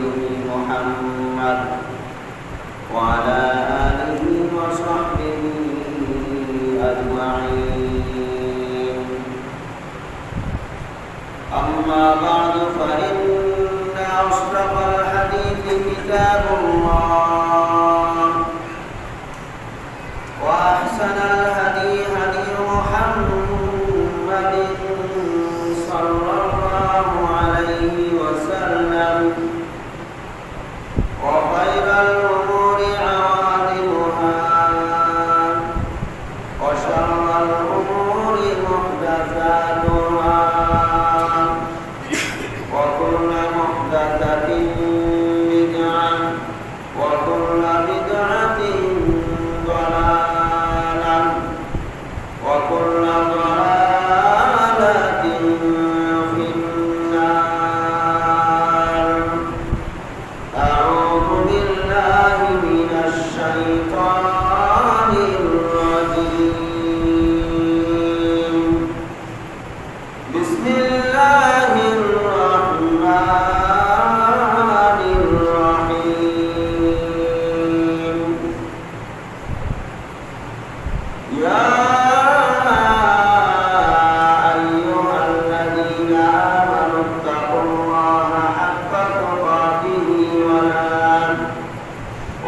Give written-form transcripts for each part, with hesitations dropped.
رسوله محمد وعلى آله وصحبه أجمعين. أما بعد فإن أصدق الحديث كتاب الله وأحسن الهدي هدي محمد صلى الله عليه وسلم وخير الأمور عوادمها وشر الأمور محدثاتها وكل محدثة بدعة وكل بدعة ضلالة وكل ضلالة في النار. أعوذ بالله من الشيطان الرجيم. بسم الله الرحمن الرحيم. يا أيها الذين آمنوا اتقوا الله حق تقاته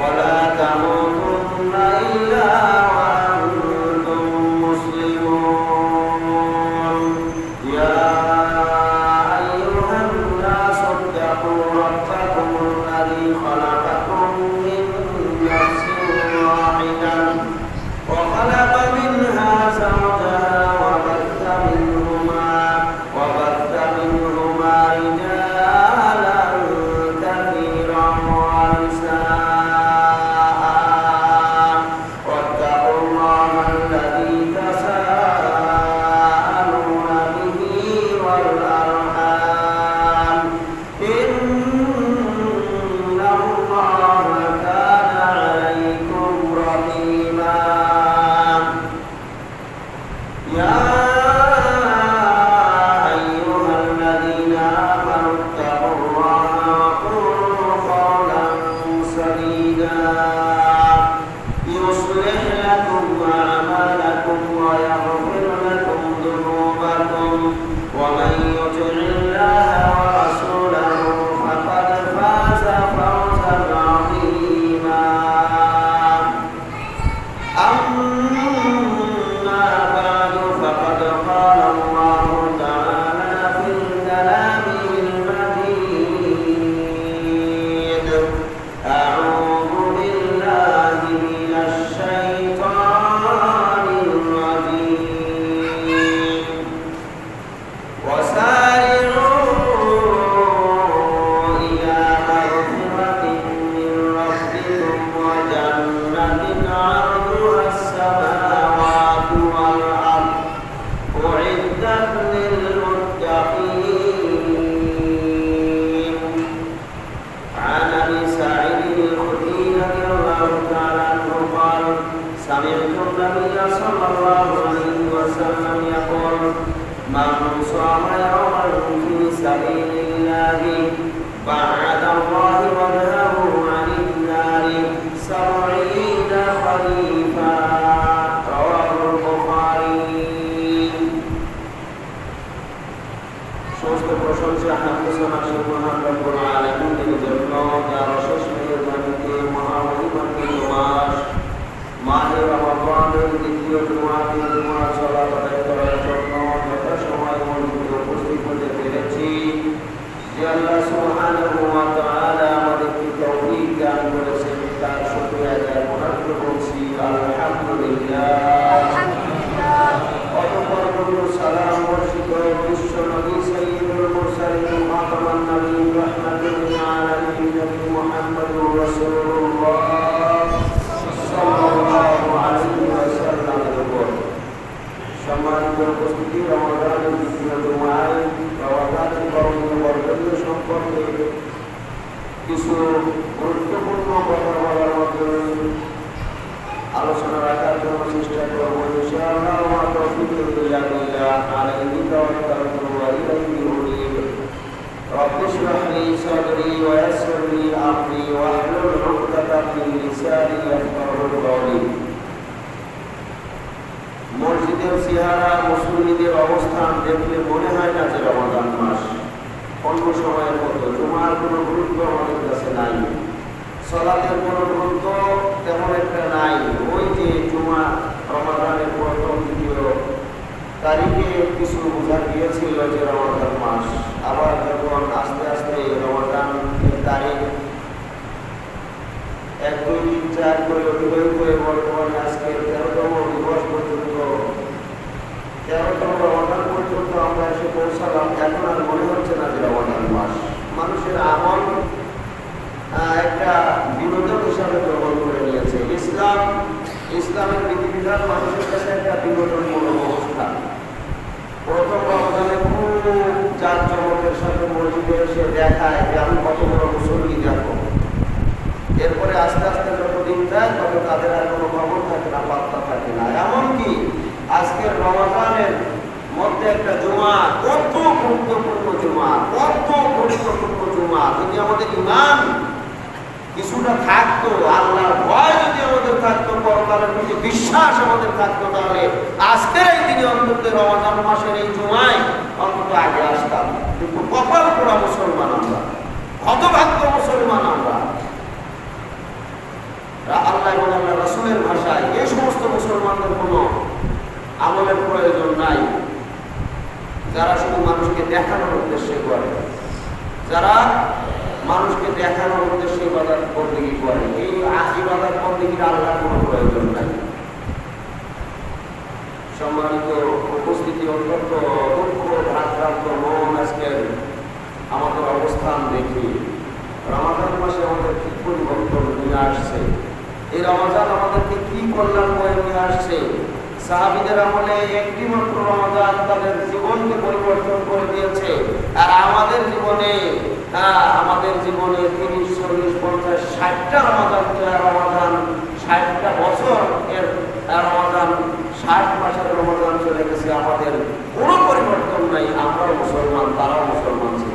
ولا تموتن إلا وأنتم مسلمون. يا أيها الناس اتقوا ربكم الذي خلقكم من نفس واحدة وخلق منها زوجها وبث منهما رجالا كثيرا ونساء واتقوا الله الذي تساءلون به والأرحام إن الله كان عليكم رقيبا. يا أيها الذين آمنوا اتقوا الله وقولوا قولا سديدا يصلح لكم أعمالكم ويغفر لكم ذنوبكم ومن يطع الله ورسوله فقد فاز فوزا عظيما. أما بعد فقد قال الله تعالى في كلامه المجيد. أعوذ بالله من الشيطان الرجيم. وسارعوا إلى مغفرة من ربكم وجنة عرضها السماوات والأرض أعدت للمتقين. عن أبي سعيد الخدري رضي الله تعالى عنه قال سمعت النبي صلى الله عليه وسلم يقول من صام يوما في سبيل الله بعد الله وجهه عن النار 70 خريفا. رواه البخاري. সমস্ত প্রশংসা হামদোসানা সুবহান রব্বুল আলামিনের জন্য, যার অশেষ মেহেরবানিতে মহামহিমান্বিত মাস মাহে রমাদানের দ্বিতীয় জুমাতে জুমার সালাত আদায় করার জন্য যথাসময়ে মসজিদে উপস্থিত হতে পেরেছি। যে আল্লাহ সুবহানাহু ওয়া তাআলা আমাদেরকে তৌফিক দান করেছেন, তার শুকরিয়া আদায় করতে বলছি আলহামদুলিল্লাহ। অতঃপর সালাম বর্ষিত বিশ্ব নবী সাইয়্যিদুল মুরসালিন খাতামান নবিয়্যিন রাহমাতুল লিল আলামিন নবী মুহাম্মদুর রাসূলুল্লাহ সাল্লাল্লাহু আলাইহি ওয়াসাল্লামের উপর সম্মানিত উপস্থিতি, রমাদানের দ্বিতীয় জুমায় রমাদানের করণীয় বর্জনীয় সম্পর্কে কিছু গুরুত্বপূর্ণ কথা বলার মাধ্যমে আলোচনা রাখার জন্য চেষ্টা করব ইনশাআল্লাহ। ওয়া তাওফীক বিল্লাহ আলাইহি তাওয়াক্কালতু ওয়া ইলাইহি উনীব। রব্বি ইশরাহ লি সাদরি ওয়া ইয়াসসির লি দেখলে মনে হয় না যে রমাদান মাস। অন্য সময়ের মতো জুমার কোনো গুরুত্ব আমাদের কাছে নাই, সালাতের কোনো গুরুত্ব তেমন একটা নাই। ওই যে জুমা রমাদানের প্রথম দ্বিতীয় তারিখে কিছু বোঝা গিয়েছিল যে রমাদান মাস। আবার যখন আস্তে আস্তে রমাদানের তারিখ 1, 2, 3, 4 করে অতিবাহিত হয়ে বর্তমানে আজকে 13তম দিবস পর্যন্ত, 13তম রমাদান পর্যন্ত আমরা এসে পৌঁছালাম। এখন আর মনে হচ্ছে না যে রমাদান মাস। মানুষের আমল একটা বিনোদন হিসাবে গ্রহণ করে নিয়েছে। ইসলামের বিধিবিধান মানুষের কাছে একটা বিনোদনমূলক অবস্থা। প্রথম রমাদানে খুব জাঁকজমকের সাথে মসজিদে এসে দেখায় যে আমি কত বড় মুসল্লি দেখো। এরপরে আস্তে আস্তে যত দিন যায় তত তাদের আর কোনো খবর থাকে না, পাত্তা থাকে না। এমনকি আজকের রমাদানের মধ্যে একটা জুমা, কত গুরুত্বপূর্ণ জুমা, কত গুরুত্বপূর্ণ জুমা। যদি আমাদের ঈমান কিছুটা থাকতো, আল্লাহর ভয় যদি আমাদের থাকতো, পরকালের প্রতি বিশ্বাস আমাদের থাকতো, তাহলে আজকের এই দিনে অন্তত রমাদান মাসের এই জুমায় অন্তত আগে আসতাম। কিন্তু কপাল পোড়া মুসলমান আমরা, হতভাগ্য মুসলমান আমরা। আল্লাহ এবং আল্লাহ রাসূলের ভাষায় এই সমস্ত মুসলমানদের কোনো আমলের প্রয়োজন নাই, যারা শুধু মানুষকে দেখানোর উদ্দেশ্যে করে, যারা মানুষকে দেখানোর উদ্দেশ্যে ইবাদত বন্দেগী করে। এই ইবাদত বন্দেগীর আল্লাহর কোনো প্রয়োজন নাই। সম্মানিত উপস্থিতি, অত্যন্ত দুঃখ ভারাক্রান্ত মন আজকের আমাদের অবস্থান দেখি। রমাদান মাসে আমাদের কি পরিবর্তন নিয়ে আসছে, এই রমাদান আমাদেরকে কি কল্যাণ বয়ে নিয়ে আসছে। সাহাবীদের আমলে একটি মাত্র রমাদান তাদের জীবনকে পরিবর্তন করে দিয়েছে। আর আমাদের জীবনে 30, 40, 50, 60টা রমাদান 60টা বছর এর রমাদান, 60 মাসের রমাদান চলে গেছে। আমাদের কোনো পরিবর্তন নাই। আমরাও মুসলমান, তারাও মুসলমান ছিল।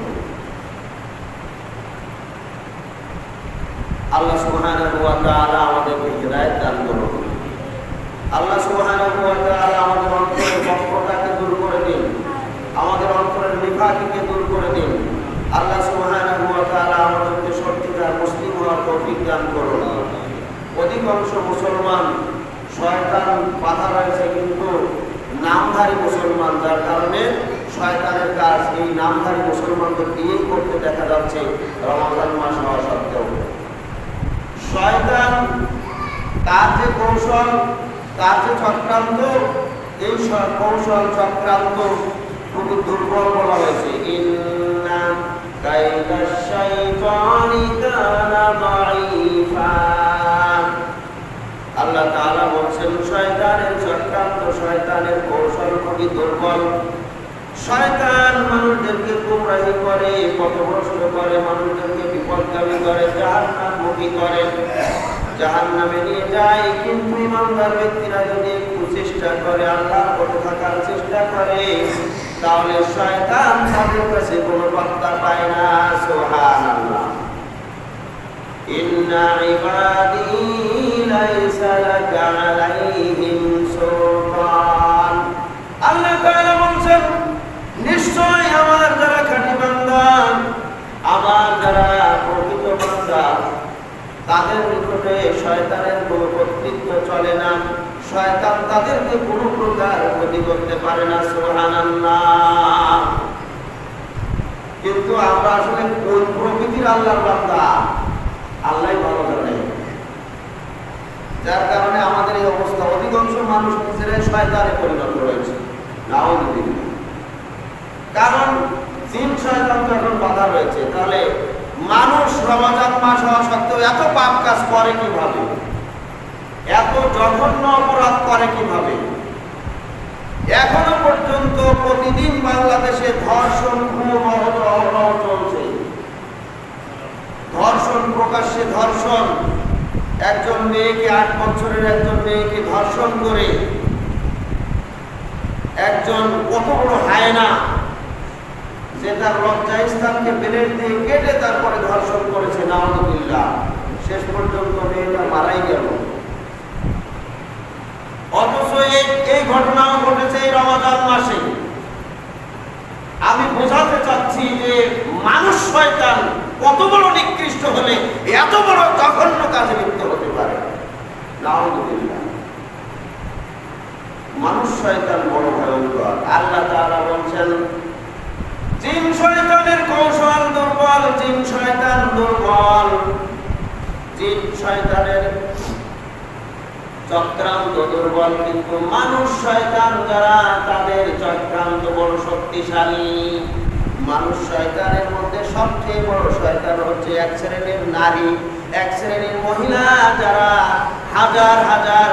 আল্লাহ সুবহানাহু ওয়া তাআলা আমাদেরকে হিদায়াত দান করুন। আল্লাহ সুবহানাহু ওয়া তাআলা আমাদের অন্তরের বক্রতাকে দূর করে দিন, আমাদের অন্তরের নিফাককে দূর করে দিন। আল্লাহ সুবহানাহু ওয়া তাআলা আমাদেরকে সত্যিকার মুসলিম হওয়ার তৌফিক দান করুন। অধিকাংশ মুসলমান শয়তান বাধা রয়েছে, কিন্তু নামধারী মুসলমান, যার কারণে শয়তানের কাজ এই নামধারী মুসলমানদের দিয়েই করতে দেখা যাচ্ছে রমাদান মাস হওয়া সত্ত্বেও। শয়তান তার যে কৌশল, তার যে চক্রান্ত, এই কৌশল চক্রান্ত খুবই দুর্বল বলা হয়েছে। ইন্না কাইদাশ শাইতানি কানা দাঈফা। আল্লাহ তাআলা বলেন শয়তানের চক্রান্ত, শয়তানের কৌশল খুবই দুর্বল। শয়তান মানুষদেরকে গুমরাহি করে, পথভ্রষ্ট করে, মানুষদেরকে বিপদগামী করে, জাহান্নামমুখী করে, জাহান্নামে নিয়ে যায়। কিন্তু ইমানদার ব্যক্তিরা যদি একটু চেষ্টা করে, আল্লাহর পথে থাকার চেষ্টা করে, তাহলে শয়তান তাদের কাছে কোনো পাত্তা পায় না। সুবহানাল্লাহ। ইন্না ইবাদি লাইসা লাকা আলাইহিম সুলতান। আল্লাহ তাআলা বলেন নিশ্চয় আমার যারা খাঁটি বান্দা, আমার যারা প্রকৃত বান্দা, তাদের নিকটে শয়তানের কোনো কর্তৃত্ব চলে না। শয়তান তাদেরকে কোনো প্রকার ক্ষতি করতে পারে না। সুবহানাল্লাহ। কিন্তু আমরা আসলে কোন প্রকৃতির আল্লাহর বান্দা আল্লাহই ভালো জানে, যার কারণে আমাদের এই অবস্থা। অধিকাংশ মানুষ নিজেরাই শয়তানে পরিণত হয়েছে। নাউযুবিল্লাহ। কারণ জিন শয়তান তো এখন বাধা রয়েছে। তাহলে মানুষ রমাদান মাস হওয়া সত্ত্বেও এত পাপ কাজ করে কিভাবে, এত জঘন্য অপরাধ করে কিভাবে? এখনো পর্যন্ত প্রতিদিন বাংলাদেশে ধর্ষণ, খুন, অহরহ চলছে। ধর্ষণ, প্রকাশ্যে ধর্ষণ। একজন মেয়েকে, 8 বছরের একজন মেয়েকে ধর্ষণ করে একজন কত বড় হায়না, যে তার লজ্জা স্থানকে ব্লেড দিয়ে কেটে তারপরে ধর্ষণ করেছে। নাউযুবিল্লাহ। শেষ পর্যন্ত মেয়েটা মারাই গেল। অথচ এই ঘটনাও ঘটেছে এই রমাদান মাসে। নিকৃষ্ট হলে এত বড় জঘন্য কাজে লিপ্ত হতে পারে? নাউযুবিল্লাহ। মানুষ শয়তান বড় ভয়ঙ্কর। আল্লাহ তাআলা বলছেন, জিন শয়তানের কৌশল দুর্বল, জিন শয়তান দুর্বল, জিন শয়তানের চক্রান্ত দুর্বল, কিন্তু মানুষ শয়তান যারা তাদের চক্রান্ত বড় শক্তিশালী। মানুষ শয়তানের মধ্যে সবচেয়ে বড় শয়তান হচ্ছে এক শ্রেণীর নারী, এক শ্রেণীর মহিলা যারা হাজার হাজার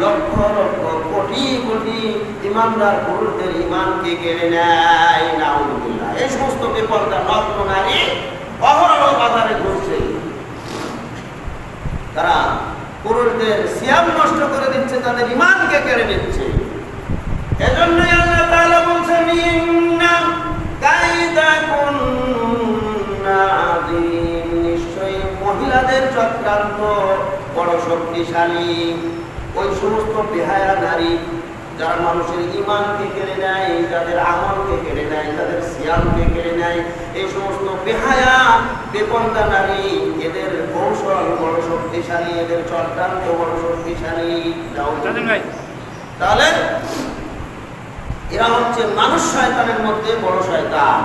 লক্ষ লক্ষ কোটি কোটি ইমানদার পুরুষদের ইমানকে কেড়ে নেয়। নাউযুবিল্লাহ। এই সমস্ত বেপরদা নগ্ন নারী অহরহ বাজারে ঘুরছে, তারা পুরুষদের সিয়াম নষ্ট করে দিচ্ছে, তাদের ইমানকে কেড়ে নিচ্ছে। এজন্যই আল্লাহ তাআলা বলছেন, ইন্না কাইদাকুন্না আযীম, নিশ্চয়ই মহিলাদের চক্রান্ত বড় শক্তিশালী। ওই সমস্ত বেহায়া নারী যারা মানুষের ইমানকে কেড়ে নেয়, যাদের আমলকে কেড়ে নেয়, তাদের সিয়ামকে কেড়ে নেয়, এই সমস্ত বেহায়া বেপরদা নারী, এদের কৌশল বড় শক্তিশালী, এদের চক্রান্ত বড় শক্তিশালী। তাহলে এরা হচ্ছে মানুষ শয়তানের মধ্যে বড় শয়তান।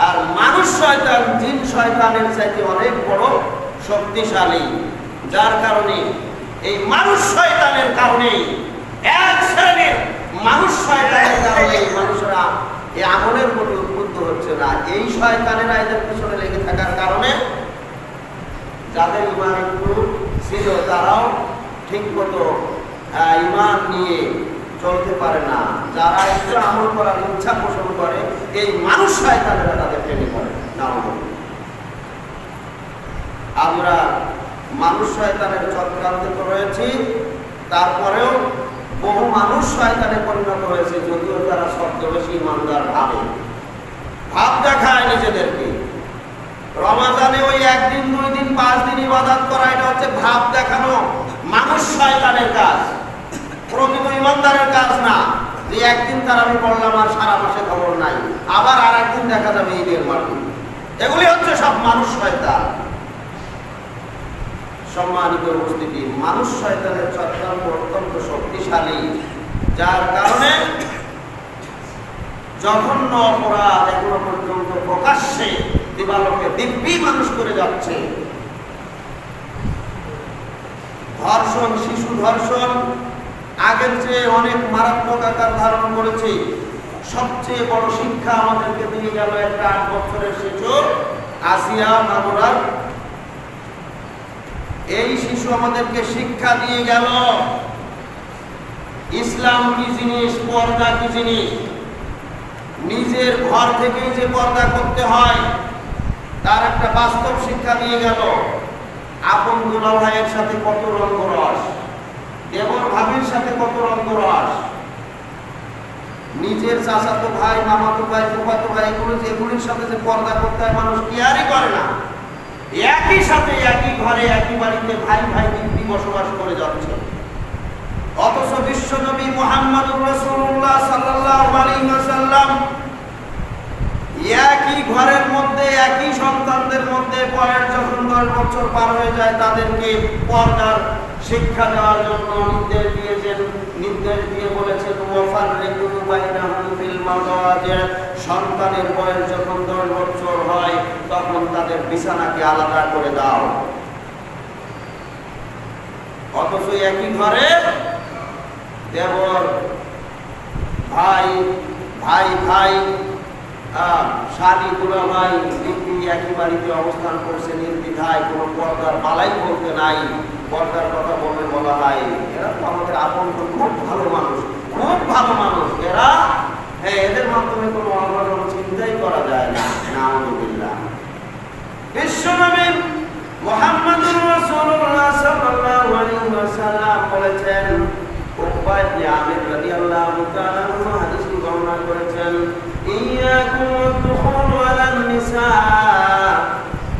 আর মানুষ শয়তান জিন শয়তানের চাইতে অনেক বড় শক্তিশালী, যার কারণে এই মানুষ শয়তানের কারণে, এক শ্রেণীর মানুষ শয়তানের কারণে মানুষরা এই আমলের প্রতি উদ্বুদ্ধ হচ্ছে না। এই শয়তানেরা এদের পিছনে লেগে থাকার কারণে যাদের ইমান একটু ছিল তারাও ঠিক মতো ইমান নিয়ে চলতে পারে না। যারা একটু আমল করার ইচ্ছা পোষণ করে, এই মানুষ শয়তানেরা তাদের টেনে করে। আমরা মানুষ শয়তানের চক্রান্তে তো রয়েছি, তারপরেও বহু মানুষ শয়তানে পরিণত হয়েছে, যদিও তারা ছদ্মবেশী ইমানদার ভাব দেখায় নিজেদেরকে। রমাজানে ওই একদিন, 2 দিন, 5 দিন ইবাদত করা, এটা হচ্ছে ভাব দেখানো, মানুষ শয়তানের কাজ, প্রকৃত ইমানদারের কাজ না। যে একদিন তারাবি পড়লাম আর সারা মাসে খবর নাই, আবার আর একদিন দেখা যাবে ঈদের মাঠে, এগুলি হচ্ছে সব মানুষ শয়তান। সম্মানিত উপস্থিতি, মানুষ শয়তানের চক্রান্ত অত্যন্ত শক্তিশালী, যার কারণে জঘন্য অপরাধ এখনো পর্যন্ত প্রকাশ্যে দিবালোকে দিব্যি মানুষ করে যাচ্ছে। ধর্ষণ, শিশু ধর্ষণ আগের চেয়ে অনেক মারাত্মক আকার ধারণ করেছে। সবচেয়ে বড় শিক্ষা আমাদেরকে দিয়ে গেল একটা 8 বছরের শিশু আসিয়া মামুরার। এই শিশু আমাদেরকে শিক্ষা দিয়ে গেল ইসলাম কি জিনিস, পর্দা কি জিনিস। নিজের ঘর থেকেই যে পর্দা করতে হয় তার একটা বাস্তব শিক্ষা দিয়ে গেল। আপন দুলা ভাইয়ের সাথে কত রঙ্গরস, দেবর ভাবির সাথে কত রঙ্গরস, নিজের চাচাতো ভাই, মামাতো ভাই, ফুফাতো ভাই, এগুলির সাথে যে পর্দা করতে হয় মানুষ কেয়ারই করে না। একই সাথে একই ঘরে একই বাড়িতে ভাই ভাই দিব্যি বসবাস করে যাচ্ছে। অথচ বিশ্বনবী মুহাম্মদুর রাসূলুল্লাহ সাল্লাল্লাহু আলাইহি ওয়াসাল্লাম একই ঘরের মধ্যে একই সন্তানদের মধ্যে বয়স যখন 10 বছর পার হয়ে যায় তাদেরকে পর্দার শিক্ষা দেওয়ার জন্য নির্দেশ দিয়ে বলেছেন, ওয়াফাররিকু বাইনাহুম ফিল মাদাজি', সন্তানের বয়স যখন 10 বছর হয় তখন তাদের বিছানাকে আলাদা করে দাও। অথচ একই ঘরে দেবর ভাই ভাই ভাই শালি দুলা ভাই দিব্যি একই বাড়িতে অবস্থান করছে নির্দ্বিধায়, কোনো পর্দার বালাই বলতে নাই। পর্দার কথা বলা হয় এরা তো আমাদের আপন, খুব ভালো মানুষ, খুব ভালো মানুষ এরা। হ্যাঁ, এদের মাধ্যমে কোনো অঘটন চিন্তাই করা যায় না। নাউযুবিল্লাহ। বিশ্বনবী মুহাম্মদুর রাসূলুল্লাহ সাল্লাল্লাহু আলাইহি ওয়াসাল্লাম বলেছেন, উকবা ইবনে আমির রাদিয়াল্লাহু তাআলা আনহু হাদিস বর্ণনা করেছেন, ইয়াকুম দুখুলু আলান নিসা,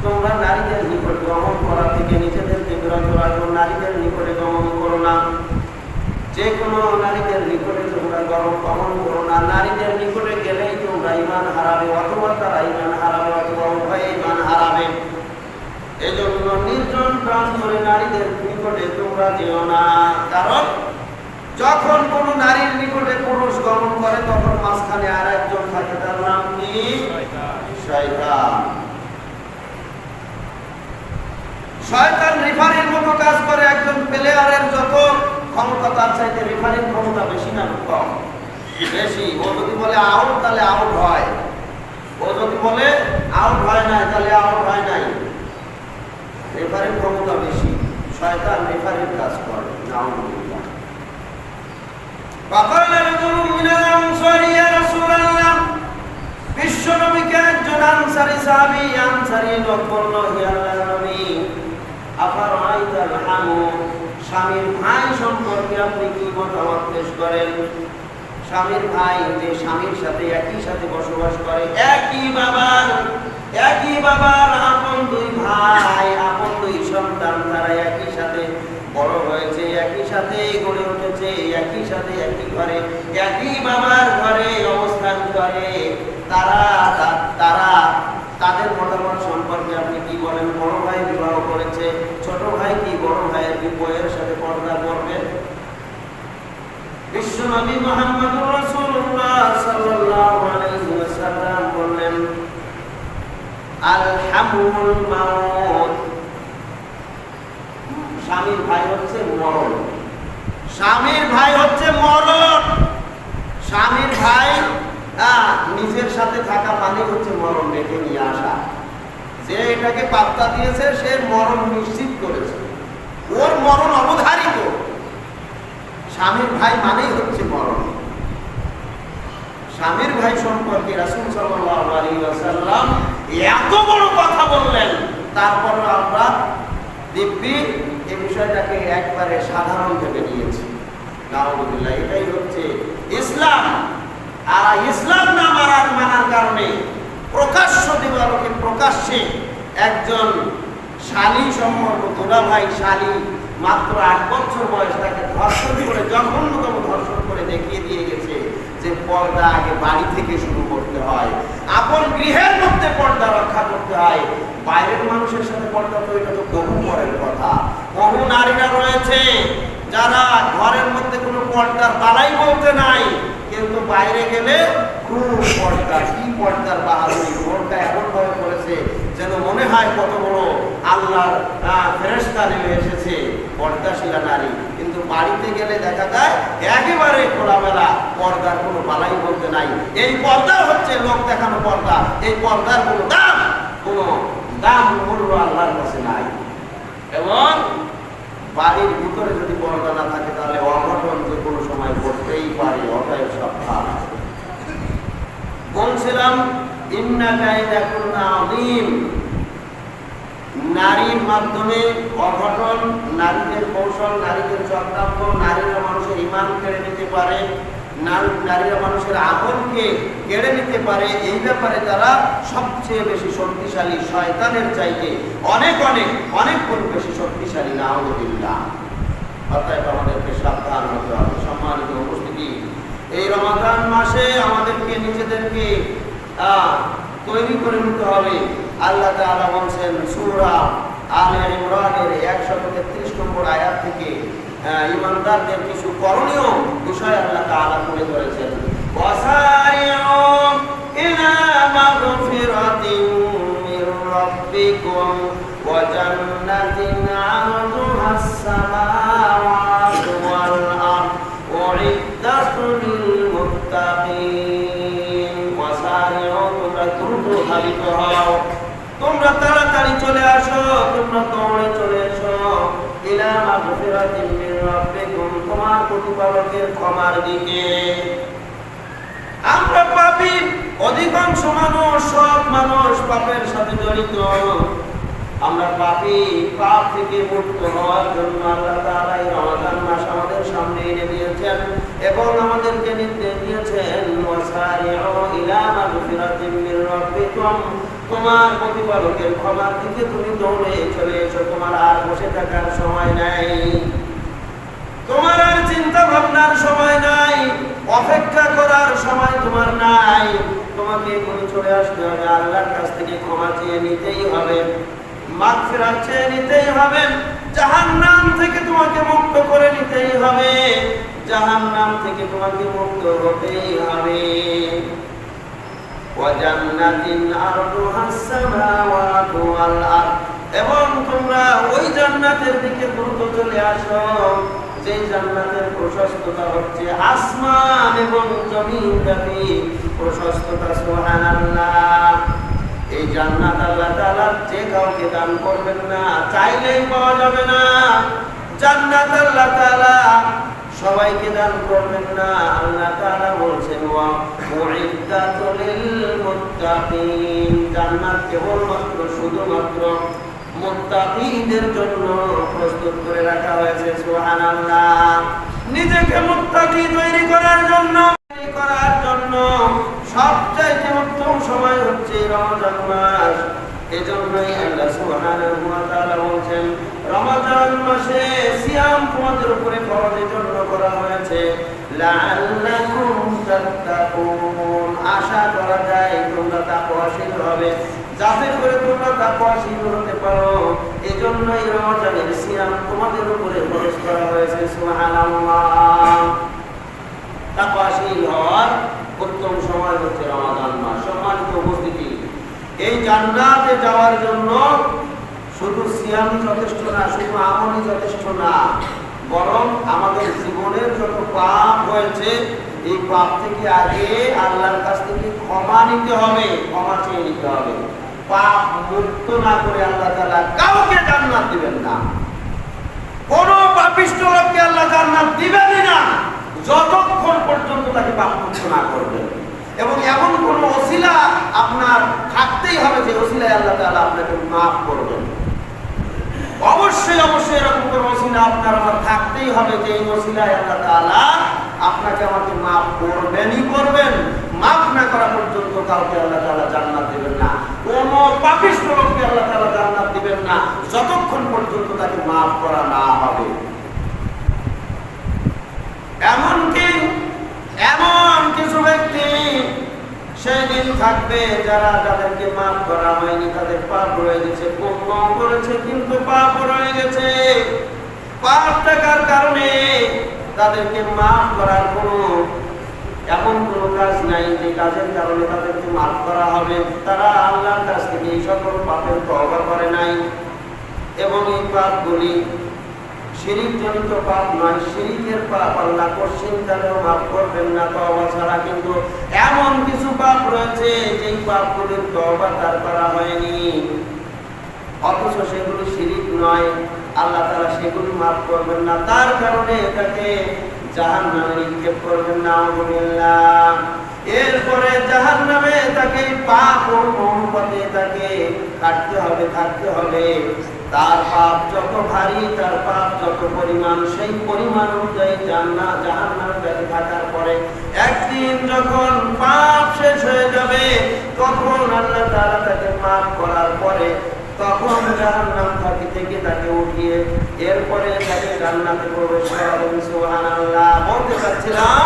তোমরা নারীদের নিকট গমন করা থেকে নিজেদেরকে বিরত রাখো, নারীদের নিকটে গমন করো না। যে কোনো নারীদের নিকটে তোমরা গমন করো না। নারীদের নিকটে গেলেই তোমরা ঈমান হারাবে, অথবা তারা ঈমান হারাবে, অথবা উভয়ে ঈমান হারাবে। প্রাণ করে নারীদের নিকটে তোমরা যেও না, কারণ যখন কোন নারীর নিকটে পুরুষ গমন করে তখন মাঝখানে আর একজন থাকে, তার নাম কি? শয়তান। শয়তান রেফারির মতো কাজ করে। একজন প্লেয়ারের যত ক্ষমতা তার চাইতে রেফারির ক্ষমতা বেশি না কম? বেশি। ও যদি বলে আউট তাহলে আউট হয়, ও যদি বলে আউট হয় না তাহলে আউট হয় নাই। রেফারির ক্ষমতা বেশি। শয়তান রেফারির কাজ করে। নাউযুবিল্লাহ। فقال رجل من الأنصار يا رسول الله, বিশ্ব নবীকে একজন আনসারী সাহাবী, আনসারী লোক বলল, হে আল্লাহর নবী, আফারাআইতাল হামু, স্বামীর ভাই সম্পর্কে আপনি কি মতামত পেশ করেন? স্বামীর ভাই যে স্বামীর সাথে একই সাথে বসবাস করে, একই বাবার আপন দুই ভাই, আপন দুই সন্তান, তারা একই সাথে বড় হয়েছে, একই সাথে গড়ে উঠেছে, একই সাথে একই ঘরে, একই বাবার ঘরে অবস্থান করে, তাদের মতামত সম্পর্কে আপনি কি বলেন? বড় ভাই বিবাহ করেছে, ছোট ভাই কি বড় ভাইয়ের বিবাহের সাথে পর্দা করবে? বিশ্বনবী মুহাম্মদুর রাসূলুল্লাহ সাল্লাল্লাহু আলাইহি ওয়াসাল্লাম বললেন, আল হামুল মাউত, স্বামীর ভাই হচ্ছে মরণ। স্বামীর ভাই হচ্ছে মরণ। স্বামীর ভাই নিজের সাথে থাকা মানে হচ্ছে মরণ ডেকে নিয়ে আসা। যে এটাকে পাত্তা দিয়েছে সে মরণ নিশ্চিত করেছে, ওর মরণ অবধারিত। স্বামীর ভাই মানেই হচ্ছে মরণ। স্বামীর ভাই সম্পর্কে রাসূল সাল্লাল্লাহু আলাইহি ওয়াসাল্লাম এত বড় কথা বললেন, তারপর আমরা দিব্যি এই বিষয়টাকে একবারে সাধারণ ভেবে নিয়েছি। নাউযুবিল্লাহ। এটাই হচ্ছে ইসলাম। আর ইসলাম না মানার কারণে প্রকাশ্য দিবালোকে প্রকাশ্যে একজন শালী সম্পর্ক, দুলা ভাই শালী, মাত্র 8 বছর বয়স, তাকে ধর্ষণ করে, জঘন্যতম ধর্ষণ করে দেখিয়ে দিয়ে গেছে যে পর্দা আগে বাড়ি থেকে শুরু করতে হয়, আপন গৃহের মধ্যে পর্দা রক্ষা করতে হয়। বাইরের মানুষের সাথে পর্দা তো এটা তো বহু পরের কথা। বহু নারীরা রয়েছে যারা ঘরের মধ্যে কোনো পর্দার বালাই বলতে নাই, কিন্তু বাইরে গেলে খুব পর্দা। কি পর্দার বাহাদুরি! বোরকা এমন ভাবে করেছে যেন মনে হয় কত বড় আল্লাহর ফেরেশতা নেমে এসেছে, পর্দাশীলা নারী। কিন্তু বাড়িতে গেলে দেখা যায় একেবারে খোলামেলা, পর্দার কোনো বালাই বলতে নাই। এই পর্দা হচ্ছে লোক দেখানো পর্দা। এই পর্দার কোনো দাম মূল্য আল্লাহর কাছে নাই। এবং বাড়ির ভিতরে যদি পর্দা না থাকে তাহলে অঘটন যে কোনো সময় ঘটতেই পারে। অতএব সাবধান। বলছিলাম ইন্না কাইদাকুন্না আযীম, নারীর মাধ্যমে অঘটন, নারীদের কৌশল, নারীদের চক্রান্ত, নারীরা মানুষের ঈমান কেড়ে নিতে পারে, নারীরা মানুষের আমলকে কেড়ে নিতে পারে। এই ব্যাপারে তারা সবচেয়ে বেশি শক্তিশালী, শয়তানের চাইতে অনেক অনেক অনেক গুণ বেশি শক্তিশালী। নাউযুবিল্লাহ। অতএব আমাদেরকে সাবধান হতে হবে। সম্মানিত উপস্থিতি, এই রমাদান মাসে আমাদেরকে নিজেদেরকে তৈরি করে নিতে হবে। আল্লাহ তাআলা বলছেন সূরা আলে ইমরানের 133 নম্বর আয়াত থেকে ঈমানদারদের কিছু করণীয় বিষয় আল্লাহ তাআলা তুলে ধরেছেন। ওয়াসারিউ ইলা মাগফিরাতিন মির রাব্বিকুম ওয়া জান্নাতিন আরদুহাস সামাওয়াতু ওয়াল আরদ উইদ্দাত লিল মুত্তাকিন। ওয়াসারিউ, তোমরা দ্রুত ধাবিত হও, তোমরা তাড়াতাড়ি চলে আসো, তোমরা দৌড়ে চলে এসো ইলা মাগফিরাতিন মির রাব্বিকুম, তোমার প্রতিপালকের ক্ষমার দিকে। আমরা পাপী, অধিকাংশ মানুষ, সব মানুষ পাপের সাথে জড়িত। আমরা পাপী, পাপ থেকে মুক্ত হওয়ার জন্য আল্লাহ তাআলা এই রমাদান মাস আমাদের সামনে এনে দিয়েছেন এবং আমাদেরকে নির্দেশ দিয়েছেন ওয়াসারিউ ইলা মাগফিরাতিন মির রাব্বিকুম, তোমার প্রতিপালকের ক্ষমার দিকে তুমি দৌড়ে চলে এসো। তোমার আর বসে থাকার সময় নাই, তোমার আর চিন্তা ভাবনার সময় নাই, অপেক্ষা করার সময় তোমার নাই। তোমাকে এখনই চলে আসতে হবে, আল্লাহর কাছ থেকে ক্ষমা চেয়ে নিতেই হবে। মাগফিরাত চেয়ে নিতেই হবে, জাহান্নাম থেকে তোমাকে মুক্ত করে নিতেই হবে, জাহান্নাম থেকে তোমাকে মুক্ত হতেই হবে। ওয়া জান্নাতিন আরদুহাস সামাওয়াতু ওয়াল আরদ, এবং তোমরা ওই জান্নাতের দিকে দ্রুত চলে আসো যে জান্নাতের প্রশস্ততা হচ্ছে আসমান এবং জমিন ব্যাপী প্রশস্ততা। সুবহানাল্লাহ। এই জান্নাত আল্লাহ তাআলা যে কাউকে দান করবেন না, চাইলেই পাওয়া যাবে না। জান্নাত আল্লাহ তাআলা সবাইকে দান করবেন না। আল্লাহ তাআলা বলছেন ওয়া উইদ্দাতুল লিল মুত্তাকিন, জান্নাত কেবলমাত্র শুধুমাত্র মুত্তাকিদের জন্য প্রস্তুত করে রাখা হয়েছে। সুবহানাল্লাহ। নিজেকে মুত্তাকি তৈরি করার জন্য সবচাইতে উত্তম সময় হচ্ছে রমজান মাস। এজন্যই আল্লাহ সুবহানাহু ওয়া তাআলা বলেন রমজান মাসে সিয়াম তোমাদের উপরে ফরজের জন্য করা হয়েছে লাআল্লাকুম তাত্তাকুন, আশা করা যায় তোমরা তাকওয়াশীল হবে, যাতে করে তোমরা তাকওয়াশীল হতে পারো। এজন্যই রমজানের সিয়াম তোমাদের উপরে ফরজ করা হয়েছে। সুবহানাল্লাহ। তাকওয়াশীল হওয়ার উত্তম সময় হচ্ছে রমাদান মাস। সম্মানিত উপস্থিতি, এই জান্নাতে যাওয়ার জন্য শুধু সিয়ামই যথেষ্ট না, শুধু আমলই যথেষ্ট না, বরং আমাদের জীবনের যত পাপ হয়েছে এই পাপ থেকে আগে আল্লাহর কাছ থেকে ক্ষমা নিতে হবে, ক্ষমা চেয়ে নিতে হবে। পাপ মুক্ত না করে আল্লাহ তাআলা কাউকে জান্নাত দিবেন না। কোন পাপিষ্ঠ লোককে আল্লাহ জান্নাত দিবেনই না যতক্ষণ পর্যন্ত তাকে পাপ মুক্ত না করবেন। এবং এমন কোন ওসিলা আপনার থাকতেই হবে যে ওসিলায় আল্লাহ তাআলা আপনাকে মাফ করবেন। অবশ্যই অবশ্যই এরকম কোন ওসিলা আপনার আমার থাকতেই হবে যে এই ওসিলায় আল্লাহ তাআলা আপনাকে আমাকে মাফ করবেনই করবেন। মাফ না করা পর্যন্ত কাউকে আল্লাহ তাআলা জান্নাত দিবেন না। কোন পাপিষ্ঠ লোককে আল্লাহ তাআলা জান্নাত দিবেন না যতক্ষণ পর্যন্ত তাকে মাফ করা না হবে। এমনকি এমন কিছু ব্যক্তি সেদিন থাকবে যাদেরকে মাফ করা হয়নি, তাদের পাপ রয়ে গেছে, পুণ্য করেছে কিন্তু পাপ রয়ে গেছে। পাপ থাকার কারণে তাদেরকে মাফ করার এমন কোনো কাজ নাই যে কাজের কারণে তাদেরকে মাফ করা হবে। তারা আল্লাহর কাছ থেকে এই সকল পাপের তওবা করে নাই। এবং এই পাপগুলি শিরিক জনিত পাপ নয়, শিরিকের পাপ আল্লাহ কোশ্চিন কালেও মাফ করবেন না তওবা ছাড়া। কিন্তু এমন কিছু পাপ রয়েছে যেই পাপগুলির তওবা তার করা হয়নি, অথচ সেগুলি শিরিক নয়, আল্লাহ তাআলা সেগুলি মাফ করবেন না। তার কারণে এটাকে জাহান্নামে নিক্ষেপ করবেন না। আল্লাহ এরপরে জাহান্নামে তাকে পাপ অনুপাতে তাকে থাকতে হবে। তার পাপ যত ভারী, তার পাপ যত পরিমাণ, সেই পরিমাণ অনুযায়ী জাহান্নামে তাকে থাকার পরে একদিন যখন পাপ শেষ হয়ে যাবে তখন আল্লাহ তাআলা তাকে মাফ করার পরে তখন জাহান্নাম থেকে তাকে উঠিয়ে এরপরে তাকে জান্নাতে প্রবেশ করাবেন। সুবহানাল্লাহ। বলতে চাচ্ছিলাম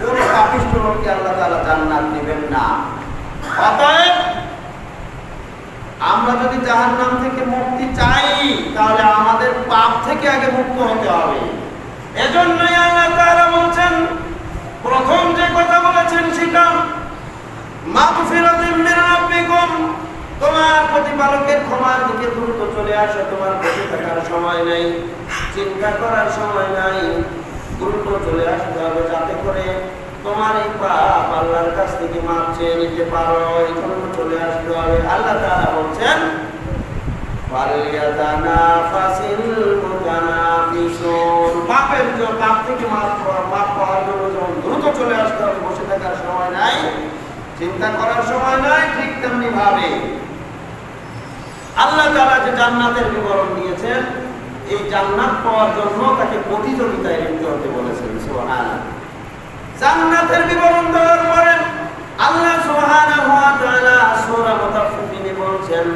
কোন পাপিষ্ঠ লোককে আল্লাহ তাআলা জান্নাত দিবেন না। অতএব আমরা যদি জাহান্নাম থেকে মুক্তি চাই তাহলে আমাদের পাপ থেকে আগে মুক্ত হতে হবে। এজন্যই আল্লাহ তাআলা বলেন, প্রথম যে কথা বলেছেন সেটা মাগফিরাতুম মির রাব্বিকুম, তোমার প্রতিপালকের ক্ষমার দিকে দ্রুত চলে আসো। তোমার বসে থাকার সময় নাই, চিন্তা করার সময় নাই, দ্রুত চলে আসতে হবে যাতে করে তোমার এই পাপ আল্লাহর কাছ থেকে মাপ চেয়ে নিতে পারো। এই জন্য চলে আসতে হবে। আল্লাহ তাআলা বলছেন ফালইয়াতানাফাসিল মুতানাফিসুন, পাপ থেকে মাপ পাওয়ার জন্য যখন দ্রুত চলে আসতে হবে, বসে থাকার সময় নাই, চিন্তা করার সময় নাই। ঠিক তেমনি ভাবে আল্লাহ তাআলা যে জান্নাতের বিবরণ দিয়েছেন, এই জান্নাত পাওয়ার জন্য তাকে প্রতিযোগিতায় লিপ্ত হতে বলেছেন। সুবহানাল্লাহ। জান্নাতের বিবরণ দেওয়ার পরে আল্লাহ সুবহানাহু ওয়া তাআলা সূরা মুতাফফিফিনে বলেছেন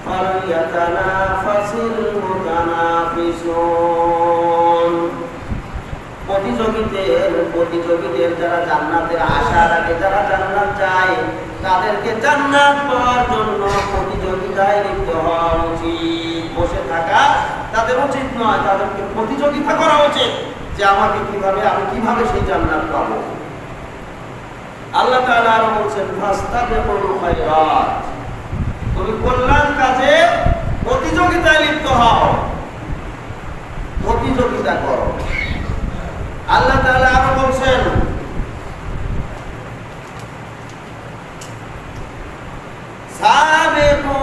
ফালইয়াতানাফাসিল মুতানাফিসুন, প্রতিযোগীদের যারা জান্নাতের আশা রাখে, যারা জান্নাত চায়, তাদেরকে জান্নাত পাওয়ার জন্য প্রতিযোগিতা প্রতিযোগিতায় লিপ্ত হওয়া উচিত। বসে থাকা তাদের উচিত নয়, তাদেরকে প্রতিযোগিতা করা উচিত যে আমি কিভাবে সেই জান্নাত পাবো। আল্লাহ তাআলা আরো বলছেন ফাস্তাবিকুল খায়রাত, তুমি কল্যাণ কাজে প্রতিযোগিতায় লিপ্ত হও, প্রতিযোগিতা করো। আল্লাহ তাআলা আরো বলছেন সাবিকু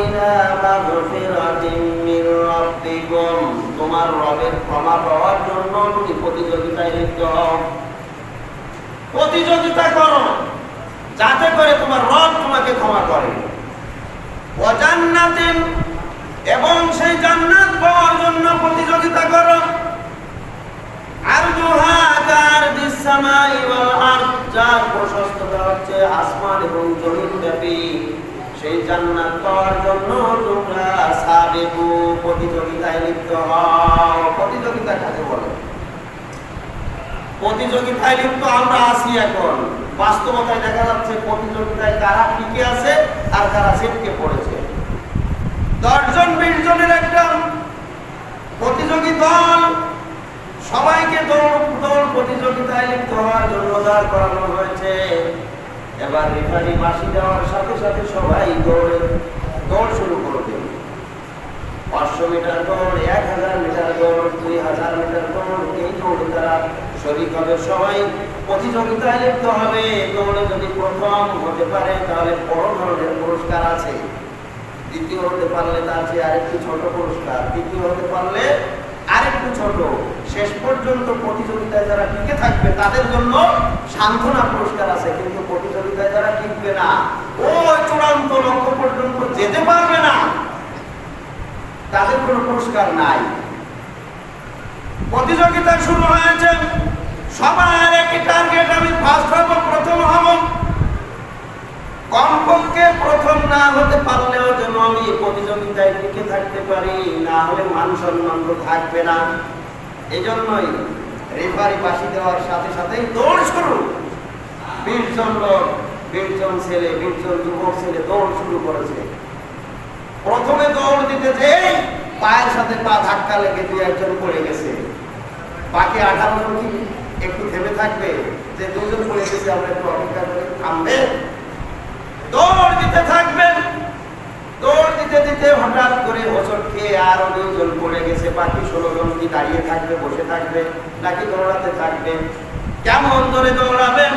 ইলা মাগফিরাতিন মির রাব্বিকুম, তোমার রবের ক্ষমা পাওয়ার জন্য তুমি প্রতিযোগিতায় লিপ্ত হও, প্রতিযোগিতা করো যাতে করে তোমার রব তোমাকে ক্ষমা করে। ওয়া জান্নাতিন, এবং সেই জান্নাত পাওয়ার জন্য প্রতিযোগিতা করো। আরদুহা কারদিস সামাই ওয়াল আরদ, যার প্রশস্ততা হচ্ছে আসমান এবং জমিন ব্যাপী, সেই জান্নাত পাওয়ার জন্য তোমরা সাবিকু, প্রতিযোগিতায় লিপ্ত হও। প্রতিযোগিতা কাকে বলে? প্রতিযোগিতায় লিপ্ত আমরা আছি এখন। বাস্তবতায় দেখা যাচ্ছে প্রতিযোগিতায় কারা টিকে আছে আর কারা ছিটকে পড়েছে। 10 জন 20 জনের একটা প্রতিযোগী দল, সবাইকে দৌড় প্রতিযোগিতায় লিপ্ত হওয়ার জন্য দাঁড় করানো হয়েছে। এবার রেফারি বাঁশি দেওয়ার সাথে সাথে সবাই দৌড় শুরু করবে। 500 মিটার দৌড়, 1000 মিটার দৌড়, 2000 মিটার দৌড়, এই দৌড়ে তারা শরীক হবে, সবাই প্রতিযোগিতায় লিপ্ত হবে। দৌড়ে যদি প্রথম হতে পারে তাহলে বড় ধরনের পুরস্কার আছে, দ্বিতীয় হতে পারলে তার চেয়ে আরেকটু ছোট পুরস্কার, তৃতীয় হতে পারলে আরেকটু ছোট, শেষ পর্যন্ত প্রতিযোগিতায় যারা টিকে থাকবে তাদের জন্য সান্ত্বনা পুরস্কার আছে। কিন্তু প্রতিযোগিতায় যারা টিকবে না, ওই চূড়ান্ত লক্ষ্য পর্যন্ত যেতে পারবে না, তাদের কোনো পুরস্কার নাই। প্রতিযোগিতা শুরু হয়েছে, সবার একই টার্গেট, আমি ফার্স্ট হব, প্রথম হব। কমপক্ষে প্রথম না হতে পারলেও যেন আমি প্রতিযোগিতায় টিকে থাকতে পারি, না হলে মান সম্মান তো থাকবে না। এই জন্যই রেফারি বাঁশি দেওয়ার সাথে সাথেই দৌড় শুরু। 20 জন লোক, 20 জন ছেলে, 20 জন যুবক ছেলে দৌড় শুরু করেছে। প্রথমে দৌড় দিতে যেই পায়ের সাথে পা ধাক্কা লেগে 2 জন পড়ে গেছে। বাকি 18 জন কি একটু থেমে থাকবে যে 2 জন পড়ে গেছে আমরা একটু অপেক্ষা করে থামবে? দৌড় দিতে থাকবেন। দৌড় দিতে দিতে হঠাৎ করে হোঁচট খেয়ে আরো 2 জন পড়ে গেছে। বাকি 16 জন কি দাঁড়িয়ে থাকবে, বসে থাকবে, নাকি দৌড়াতে থাকবে? কেমন ধরে দৌড়াবেন?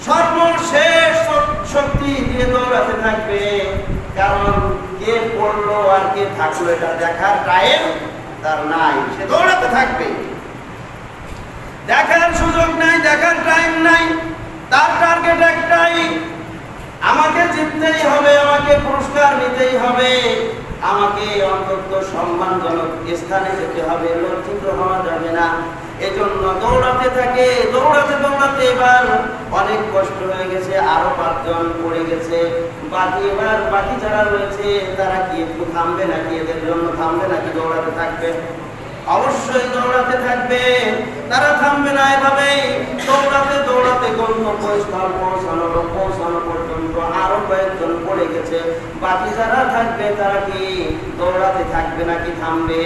সর্বশেষ শক্তি দিয়ে দৌড়াতে থাকবে, কারণ কে পড়লো আর কে থাকলো এটা দেখার টাইম তার নাই। সে দৌড়াতে থাকবে, দেখার সুযোগ নাই, দেখার টাইম নাই। তার টার্গেট একটাই, আমাকে জিততেই হবে, আমাকে পুরস্কার নিতেই হবে, আমাকে অন্তত সম্মানজনক স্থানে যেতে হবে, লজ্জিত হওয়া যাবে না। এজন্য দৌড়াতে থাকে। দৌড়াতে দৌড়াতে এবার অনেক কষ্ট হয়ে গেছে, আরো 5 জন পড়ে গেছে। বাকি যারা রয়েছে তারা কি একটু থামবে নাকি? এদের জন্য থামবে নাকি দৌড়াতে থাকবে? অবশ্যই দৌড়াতে থাকবে, তারা থামবে না। এভাবেই দৌড়াতে দৌড়াতে গন্তব্যস্থল পৌঁছানো পর্যন্ত আরো কয়েকজন পড়ে গেছে। বাকি যারা থাকবে তারা কি দৌড়াতে থাকবে নাকি থামবে?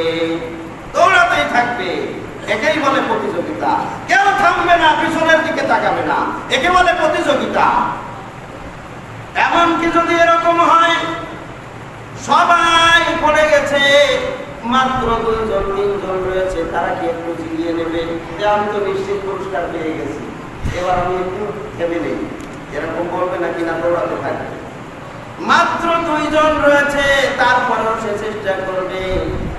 দৌড়াতেই থাকবে। একেই বলে প্রতিযোগিতা। কেউ থামবে না, পিছনের দিকে তাকাবে না, একে বলে প্রতিযোগিতা। এমনকি যদি এরকম হয় সবাই পড়ে গেছে, মাত্র 2 জন 3 জন রয়েছে, তারা কি একটু জিগিয়ে নেবে যে আমি তো নিশ্চিত পুরস্কার পেয়ে গেছি, এবার আমি একটু থেমে নেই, এরকম বলবে নাকি? না, দৌড়াতে থাকবে। মাত্র 2 জন রয়েছে, তারপরেও সে চেষ্টা করবে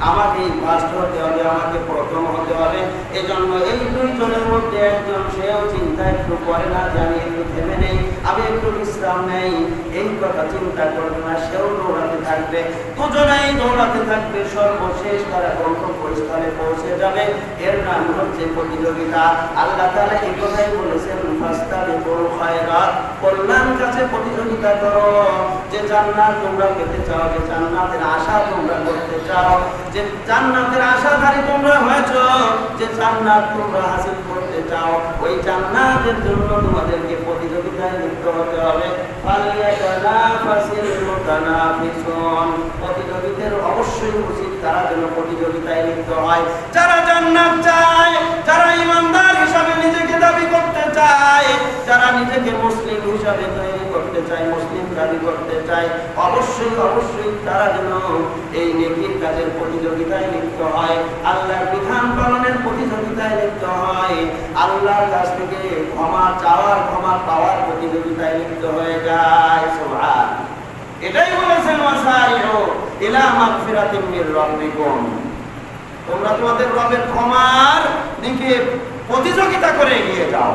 আমাকে ফার্স্ট হতে হবে, আমাকে প্রথম হতে হবে। এজন্য এই 2 জনের মধ্যে একজন সেও চিন্তা একটু করে না যে আমি একটু থেমে নেই, আমি একটু বিশ্রাম নেই, এই কথা চিন্তা করবে না, সেও দৌড়াতে থাকবে। 2 জনেই দৌড়াতে থাকবে। সর্বশেষ তারা গন্তব্যস্থলে পৌঁছে যাবে। এর নাম হচ্ছে প্রতিযোগিতা। আল্লাহ তাআলা এই কথাই বলেছেন ফাস্তাবিকুল খায়রাত, কল্যাণ কাছে প্রতিযোগিতা করো। যে জান্নাত তোমরা পেতে চাও, যে জান্নাতের আশা তোমরা করতে চাও, যে জান্নাতের আশাধারী তোমরা হয়েছো, যে জান্নাত তোমরা হাসিল করতে চাও, ওই জান্নাতের জন্য তোমাদেরকে প্রতিযোগিতায় লিপ্ত হতে হবে। ফালইয়াতানাফাসিল মুতানাফিসুন, প্রতিযোগীদের অবশ্যই উচিত তারা যেন প্রতিযোগিতায় লিপ্ত হয়। যারা জান্নাত চায়, যারা ইমানদার হিসাবে নিজেকে দাবি করতে চায়, যারা নিজেকে মুসলিম হিসাবে তৈরি করতে চায়, মুসলিম দাবি করতে চায়, অবশ্যই অবশ্যই তারা যেন এই নেকির কাজের প্রতিযোগিতায় লিপ্ত হয়, আল্লাহর বিধান পালনের প্রতিযোগিতায় লিপ্ত হয়, আল্লাহর কাছ থেকে ক্ষমা চাওয়ার, ক্ষমা পাওয়ার প্রতিযোগিতায় লিপ্ত হয়ে যায়। সুবহান, এটাই বলেছেন ওয়াসারিউ ইলা মাগফিরাতিম মির রাব্বিকুম, তোমরা তোমাদের রবের ক্ষমার দিকে প্রতিযোগিতা করে এগিয়ে যাও।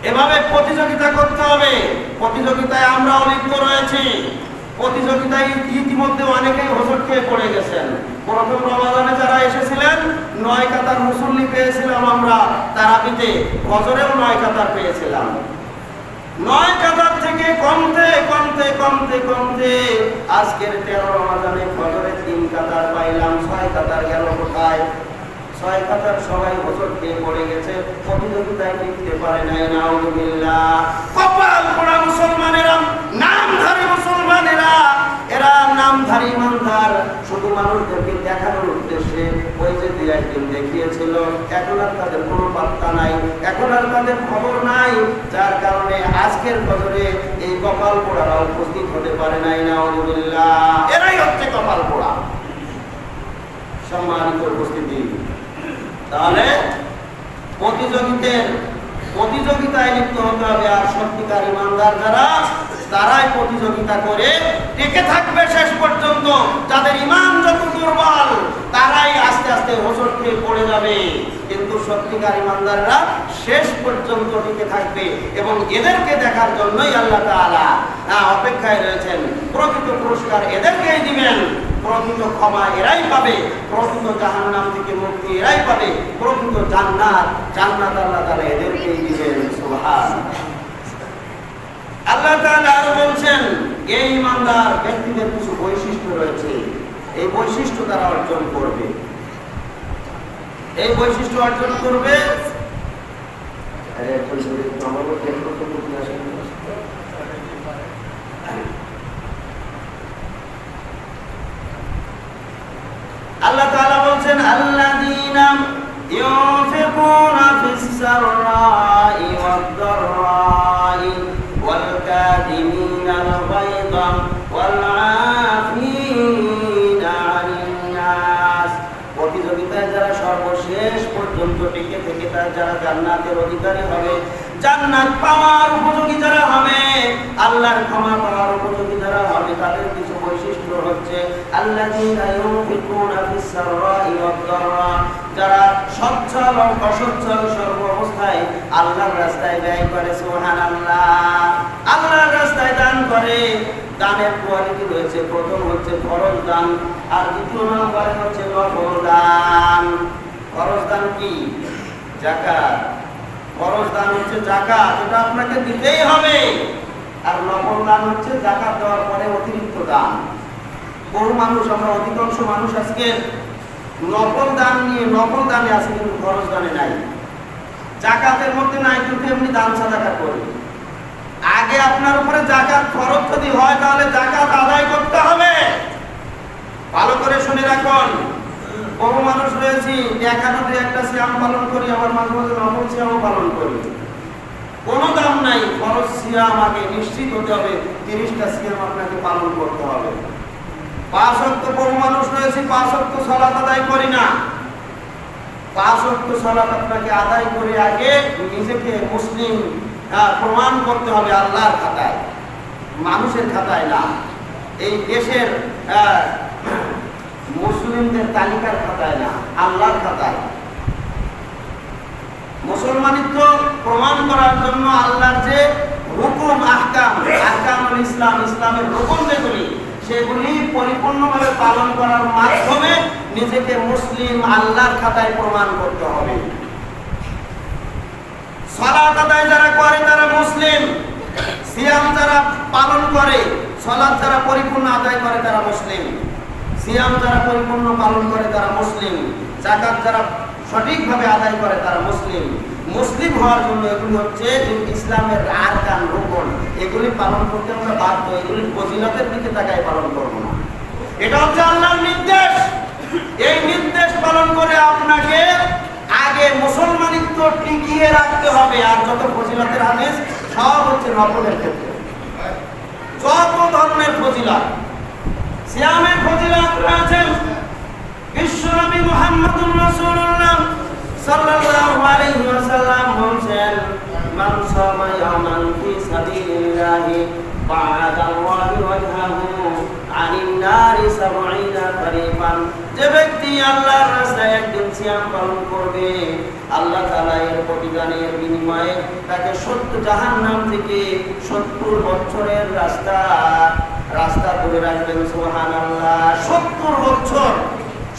এভাবে প্রতিযোগিতা করতে হবে। প্রতিযোগিতায় আমরাও লিপ্ত রয়েছি। প্রতিযোগিতায় ইতিমধ্যে অনেকেই হোঁচট খেয়ে পড়ে গেছেন। প্রথম রমাদানে যারা এসেছিলেন 9 কাতার মুসল্লি পেয়েছিলাম আমরা তারাবিতে, ফজরেও 9 কাতার পেয়েছিলাম। 9 কাতার থেকে কমতে কমতে কমতে কমতে আজকের 13 রমাদানে ফজরে 3 কাতার পাইলাম। 6 কাতার গেল কোথায়? 6 কাতার সবাই হোঁচট খেয়ে পড়ে গেছে, প্রতিযোগিতায় টিকতে পারে নাই। নাউযুবিল্লাহ। কপাল পোড়া মুসলমানেরা, নামধারী মুসলমানেরা, এরা নামধারী ইমানদার, শুধু মানুষদেরকে দেখানোর উদ্দেশ্যে ওই যে 2 দিন দেখিয়েছিল, এখন আর তাদের কোনো পাত্তা নাই, এখন আর তাদের খবর নাই, যার কারণে আজকের ফজরে এই কপাল পোড়ারা উপস্থিত হতে পারে নাই। নাউযুবিল্লাহ। এরাই হচ্ছে কপাল পোড়া। সম্মানিত উপস্থিতি, তাহলে প্রতিযোগিতায় লিপ্ত হতে হবে। আর সত্যিকার ইমানদার যারা, তারাই প্রতিযোগিতা করে টিকে থাকবে শেষ পর্যন্ত। যাদের ইমান যত দুর্বল, তারাই আস্তে আস্তে হোঁচট খেয়ে পড়ে যাবে, কিন্তু সত্যিকার ইমানদাররা শেষ পর্যন্ত টিকে থাকবে। এবং এদেরকে দেখার জন্যই আল্লাহ তাআলা অপেক্ষায় রয়েছেন। প্রকৃত পুরস্কার এদেরকেই দিবেন, প্রকৃত ক্ষমা এরাই পাবে, প্রকৃত জাহান্নাম থেকে মুক্তি এরাই পাবে, প্রকৃত জান্নাত আল্লাহ তাআলা এদেরকেই দিবেন। সুবহান। আল্লাহ তাআলা আরো বলছেন, এই ইমানদার ব্যক্তিদের কিছু বৈশিষ্ট্য রয়েছে, এই বৈশিষ্ট্য তারা অর্জন করবে। এই বৈশিষ্ট্য অর্জন করবে। আল্লাহ তাআলা বলছেন, আল্লাযীনা ইউনফিকুনা ফিস সাররাই ওয়াদ দাররাই ওয়াল কাযিমিনাল গায়যা ওয়াল আফিনা আনিন নাস। প্রতিযোগিতায় যারা সর্বশেষ পর্যন্ত টিকে থেকে যারা জান্নাতের অধিকারী হবে, জান্নাত পাওয়ার উপযোগী যারা হবে, আল্লাহর ক্ষমা পাওয়ার উপযোগী যারা হবে, তাদের কিছু বৈশিষ্ট্য হচ্ছে আল্লাযীনা ইউনফিকুনা ফিস সাররাই ওয়াদ দাররা, যারা সচ্ছল ও অসচ্ছল সর্ব অবস্থায় আল্লাহর রাস্তায় ব্যয় করে। সুবহানাল্লাহ। আল্লাহর রাস্তায় দান করে। দানের কোয়ালিটি রয়েছে, প্রথম হচ্ছে ফরজ দান, আর দ্বিতীয় নম্বরে হচ্ছে নফল দান। ফরজ দান কি? যাকাত। ফরজ দান হচ্ছে যাকাত, এটা আপনাকে দিতেই হবে। আর নফল দান হচ্ছে যাকাত দেওয়ার পরে অতিরিক্ত দান। বহু মানুষ, আমরা অধিকাংশ মানুষ আজকে নফল দান নিয়ে, নফল দানে আছে কিন্তু ফরজ দানে নাই। যাকাতের মধ্যে নাই কিন্তু এমনি দান সাদাকা করি। আগে আপনার উপরে যাকাত ফরজ যদি হয়, তাহলে যাকাত আদায় করতে হবে। ভালো করে শুনে রাখুন। বহু মানুষ রয়েছি, দেখানোতে একটা সিয়াম পালন করি, আবার মাঝে মাঝে নফল সিয়ামও পালন করি। কোনো দাম নাই। ফরজ সিয়াম আগে নিশ্চিত হতে হবে, 30টা সিয়াম আপনাকে পালন করতে হবে। 5 ওয়াক্ত বহু মানুষ রয়েছে 5 ওয়াক্ত সালাত আদায় করি না। 5 ওয়াক্ত সালাত আপনাকে আদায় করে আগে নিজেকে মুসলিম প্রমাণ করতে হবে আল্লাহর খাতায়, মানুষের খাতায় না। এই দেশের মুসলিমদের তালিকার খাতায় না, আল্লাহর খাতায়। মুসলমানিত্ব প্রমাণ করার জন্য আল্লাহর যে হুকুম, আহকামুল ইসলাম, ইসলামের রুকন যেগুলি, সেগুলি পরিপূর্ণভাবে পালন করার মাধ্যমে নিজেকে মুসলিম আল্লাহর খাতায় প্রমাণ করতে হবে। সালাত আদায় যারা করে তারা মুসলিম, সিয়াম যারা পালন করে, সালাত যারা পরিপূর্ণ আদায় করে তারা মুসলিম, সিয়াম যারা পরিপূর্ণ পালন করে তারা মুসলিম, যাকাত যারা সঠিকভাবে আদায় করে তারা মুসলিম, মুসলিম হওয়ার জন্য এগুলি হচ্ছে ইসলামের আরকান রুকন, এগুলি পালন করতে আমরা বাধ্য। এগুলি ফজিলতের দিকে তাকায় পালন করব না, এটা হচ্ছে আল্লাহর নির্দেশ। এই নির্দেশ পালন করে আপনাকে আগে মুসলমানিত্ব টিকিয়ে রাখতে হবে। আর যত ফজিলতের হাদিস সব হচ্ছে নফলের ক্ষেত্রে, যত ধর্মের ফজিলত, সিয়ামের ফজিলত রয়েছে। বিশ্বনবী মুহাম্মদুর রাসূলুল্লাহ সাল্লাল্লাহু আলাইহি ওয়াসাল্লাম বলেন, মান সামা ইয়ামান ফি সাবিলিল্লাহি বা'দাল্লাহি ওয়াজহাহু আনিন নারি 70 করিবান। যে ব্যক্তি আল্লাহর রাস্তায় একদিন সিয়াম পালন করবে, আল্লাহ তাআলা এর প্রতিদানের বিনিময়ে তাকে 70 জাহান্নাম থেকে 70 বছরের রাস্তা দূরে রাখবেন। সুবহানাল্লাহ। 70 বছর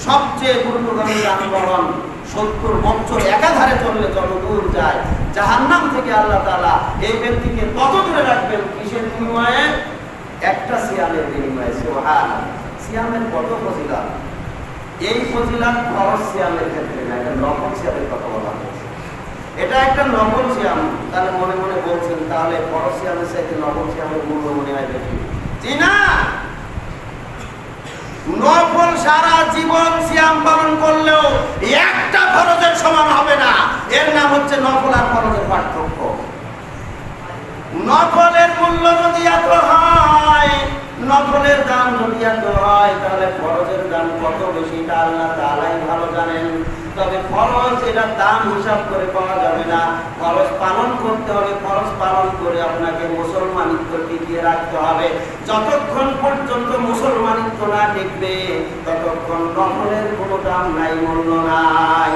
সবচেয়ে গুরুত্বপূর্ণ যানবাহন, 70 বছর একাধারে চললে যত দূর যায় জাহান্নাম থেকে আল্লাহ তাআলা এই ব্যক্তিকে তত দূরে রাখবেন। কিসের বিনিময়ে? একটা সিয়ামের বিনিময়ে। সুবহানাল্লাহ। সিয়ামের কত ফজিলত! এই ফজিলত ফরজ সিয়ামের ক্ষেত্রে না, এটা নফল সিয়ামের কথা বলা হয়েছে। এটা একটা নফল সিয়াম। তাহলে মনে মনে বলছেন, তাহলে ফরজ সিয়ামের সাথে নফল সিয়ামের মূল্য মনে হয় বেশি? জি না, নফল সারা জীবন সিয়াম পালন করলেও একটা ফরজের সমান হবে না। এর নাম হচ্ছে নফল আর ফরজের পার্থক্য। নফলের মূল্য যদি এত হয়, নফলের দাম যদি এত হয়, তাহলে ফরজের দাম কত বেশি তা আল্লাহ তাআলাই ভালো জানেন। তবে ফরজ এটার দাম হিসাব করে পাওয়া যাবে না। ফরজ পালন করতে হবে, ফরজ পালন করে আপনাকে মুসলমানিত্ব টিকিয়ে রাখতে হবে। যতক্ষণ পর্যন্ত মুসলমানিত্ব না টিকবে ততক্ষণ নফলের কোনো দাম নাই, মূল্য নাই।